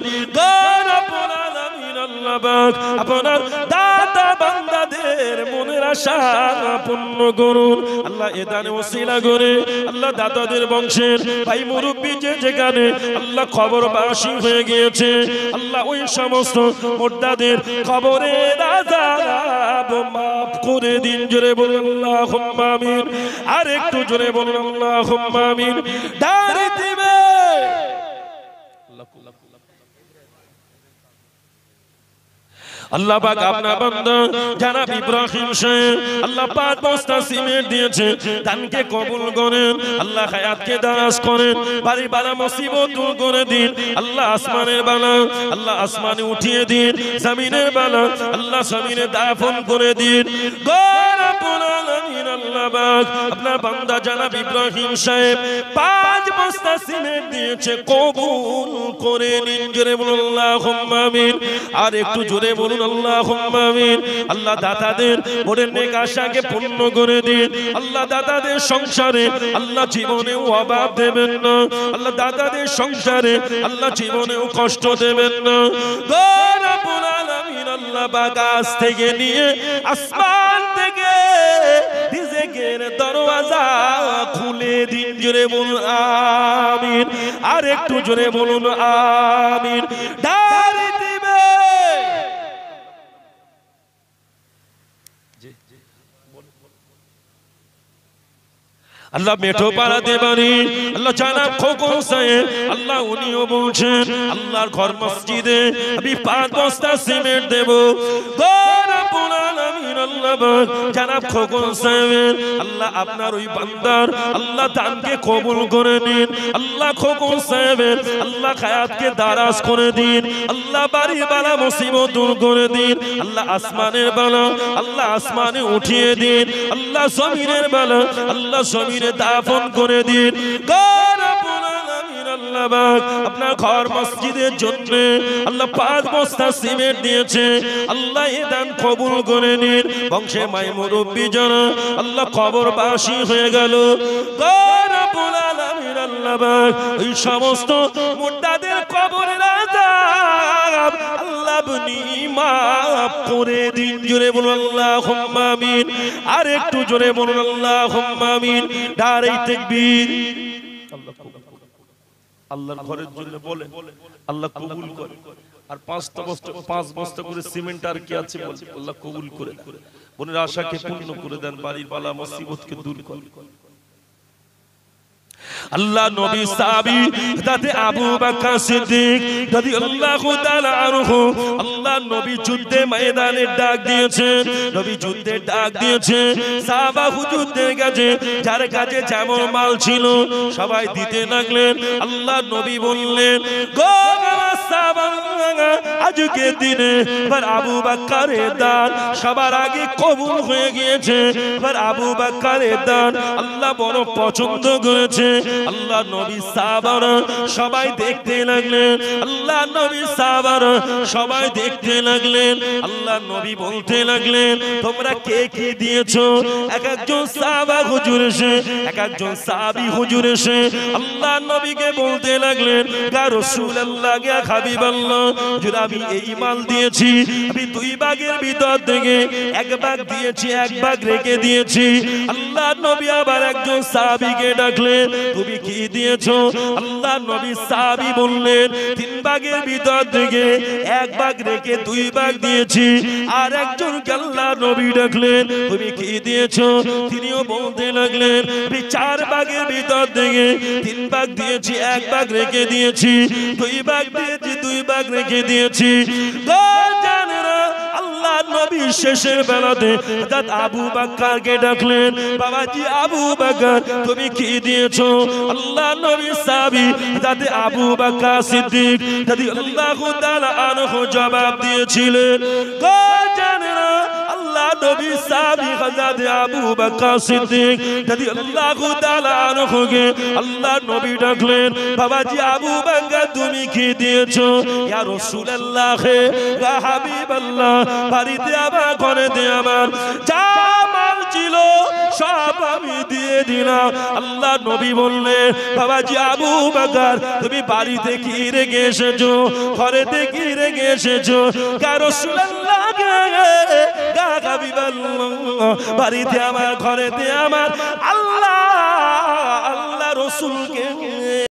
রব্বুল আলামিন আল্লাহ পাক আপনার দাতা বান্দাদের মনের আশা পূর্ণ করুন। আল্লাহ এদানে ওসিলা করে আল্লাহ দাতাদের বংশের ভাই মুরব্বী যেখানে আল্লাহ কবরবাসী হয়ে গিয়েছে আল্লাহ ওই সমস্ত মুর্দাদের কবরের আযাব মাফ করে দিন। জোরে বলুন আল্লাহুম্মা আমিন, আর একটু জোরে বলুন আল্লাহুম্মা আমিন। দাঁড়ি দিবে আল্লাহ পাক আপনার বান্দা জনাব ইব্রাহিম সাহেব আল্লাহ 5 বস্তা সিমেন্ট দিয়েছে, দানকে কবুল করেন, আল্লাহ হায়াতকে দারাজ করেন, বাড়ি বালা মুসিবত দূর করে দিন, আল্লাহ আসমানের বালা আল্লাহ আসমানে উঠিয়ে দিন, জমিনের বালা আল্লাহ জমিনে দাফন করে দিন। রব্বুল আলামিন আল্লাহ পাক আপনার বান্দা জনাব ইব্রাহিম সাহেব 5 বস্তা সিমেন্ট দিয়েছে, কবুল করে নিন। জোরে বলুন আল্লাহুম্মা আমিন, আর একটু জোরে বলুন আল্লাহুম্মা আমিন। আল্লাহ দাতাদের মনের নেক আশাকে পূর্ণ করে দিন, আল্লাহ দাতাদের সংসারে আল্লাহ জীবনেও অভাব দেবেন না, আল্লাহ দাতাদের সংসারে আল্লাহ জীবনেও কষ্ট দেবেন না। রব্বুল আলামিন আল্লাহ পাক আজ থেকে নিয়ে আসমান থেকে রিজিকের দরওয়াজা খুলে দিন। জোরে বলুন আমিন, আর একটু জোরে বলুন আমিন। দাঁড়ি দিবে আল্লাহ মেঠো পাড়াতে বাড়ি আল্লাহ জনাব খোকন সাহেব আল্লাহ উনিও বলছেন আল্লাহর ঘর মসজিদে আমি 5 বস্তা সিমেন্ট দেব। রব্বুল আলামিন আল্লাহ পাক জনাব খোকন সাহেব আল্লাহ আপনার ওই বান্দার আল্লাহ দানকে কবুল করে নিন, আল্লাহ খোকন সাহেব আল্লাহ হায়াতকে দারাজ করে দিন, আল্লাহ বাড়ি বালা মুসিবত দূর করে দিন, আল্লাহ আসমানের বালা আল্লাহ আসমানে উঠিয়ে দিন, আল্লাহ জমিনের বালা আল্লাহ জমিনে দাফন করে দিন। রব্বুল আলামিন আল্লাহ পাক আপনার ঘর মসজিদের জন্য আল্লাহ 5 বস্তা সিমেন্ট দিয়েছে, আল্লাহ এই দান কবুল করে নিন। বংশে মাই মুরব্বী যারা আল্লাহ কবরবাসী হয়ে গেল, রব্বুল আলামিন আল্লাহ পাক ওই সমস্ত মুর্দাদের কবরের আযাব আল্লাহ আপনি মাফ করে দিন। জোরে বলুন আল্লাহুম্মা আমিন, আর একটু জোরে বলুন আল্লাহুম্মা আমিন। নারে তাকবীর। আল্লাহর ঘরের জন্য বলে আল্লাহ কবুল করে, আর 5 বস্তা করে সিমেন্ট আর কি আছে বলে আল্লাহ কবুল করে, মনের আশাকে পূর্ণ করে দেন, বাড়ির বালা মুসিবতকে দূর করেন। আল্লাহ নবী সাহাবী হযরত আবু বকর সিদ্দিক রাদিয়াল্লাহু তাআলা আনহু আল্লাহ নবী যুদ্ধে ময়দানে ডাক দিয়েছেন, নবী যুদ্ধে ডাক দিয়েছে, সাহাবা হুজুরদের কাছে যার কাছে যেমন মাল ছিল সবাই দিতে লাগলেন। আল্লাহ নবী বললেন গো আমার সাহাবা আজকে দিনে পর আবু বকরের দান সবার আগে কবুল হয়ে গিয়েছে, পর আবু বকরের দান আল্লাহ বড় পছন্দ করেছে। আল্লাহ নবী সাহাবারা সবাই দেখতে লাগলেন, আল্লাহ নবী সাহাবারা সবাই দেখতে লাগলেন। আল্লাহ নবী বলতে লাগলেন তোমরা কে কি দিয়েছো? এক একজন সাহাবা হুজুর এসে এক একজন সাহাবী হুজুর এসে আল্লাহ নবীকে বলতে লাগলেন ইয়া রাসূলুল্লাহ ইয়া হাবিবাল্লাহ হুজুর আমি এই মাল দিয়েছি, আমি 2 ভাগের ভিতর থেকে 1 ভাগ দিয়েছি, 1 ভাগ রেখে দিয়েছি। আল্লাহ নবী আবার একজন সাহাবীকে ডাকলেন তুমি কি দিয়েছো? আল্লাহ নবী সাহাবী বললেন 3 ভাগের ভিতর থেকে 1 ভাগ রেখে 2 ভাগ দিয়েছি। আর একজন আল্লাহ নবী ডাকলেন তুমি কি দিয়েছো? তিনিও বলতে লাগলেন আমি 4 ভাগের ভিতর থেকে 3 ভাগ দিয়েছি, 1 ভাগ রেখে দিয়েছি, 2 ভাগ দিয়েছি, 2 ভাগ রেখে দিয়েছি। আল্লাহ নবী নবীর শেষের বেলাতে হযরত আবু বকরকে ডাকলেন, বাবাজি আবু বকর তুমি কি দিয়েছো? আল্লাহ নবীর সাহাবী হযরত আবু বকর সিদ্দিক রাদিয়াল্লাহু তাআলা আনহু জবাব দিয়েছিলেন, গো জানেনা আল্লাহ নবীর সাহাবী হযরত আবু বকর সিদ্দিক রাদিয়াল্লাহু তাআলা আনহুকে আল্লাহ নবী ডাকলেন, বাবাজি আবু বকর তুমি কি দিয়েছো? ইয়া রাসূলুল্লাহ ইয়া হাবিবাল্লাহ, বাড়িতে আমার ঘরেতে আমার যা মাল ছিল সব আমি দিয়ে দিলাম। আল্লাহ নবী বললেন, বাবাজি আবু বকর তুমি বাড়িতে কি রেখে এসেছো? ঘরেতে কি রেখে এসেছো? ইয়া রাসূলুল্লাহ ইয়া হাবিবাল্লাহ, বাড়িতে আমার ঘরেতে আমার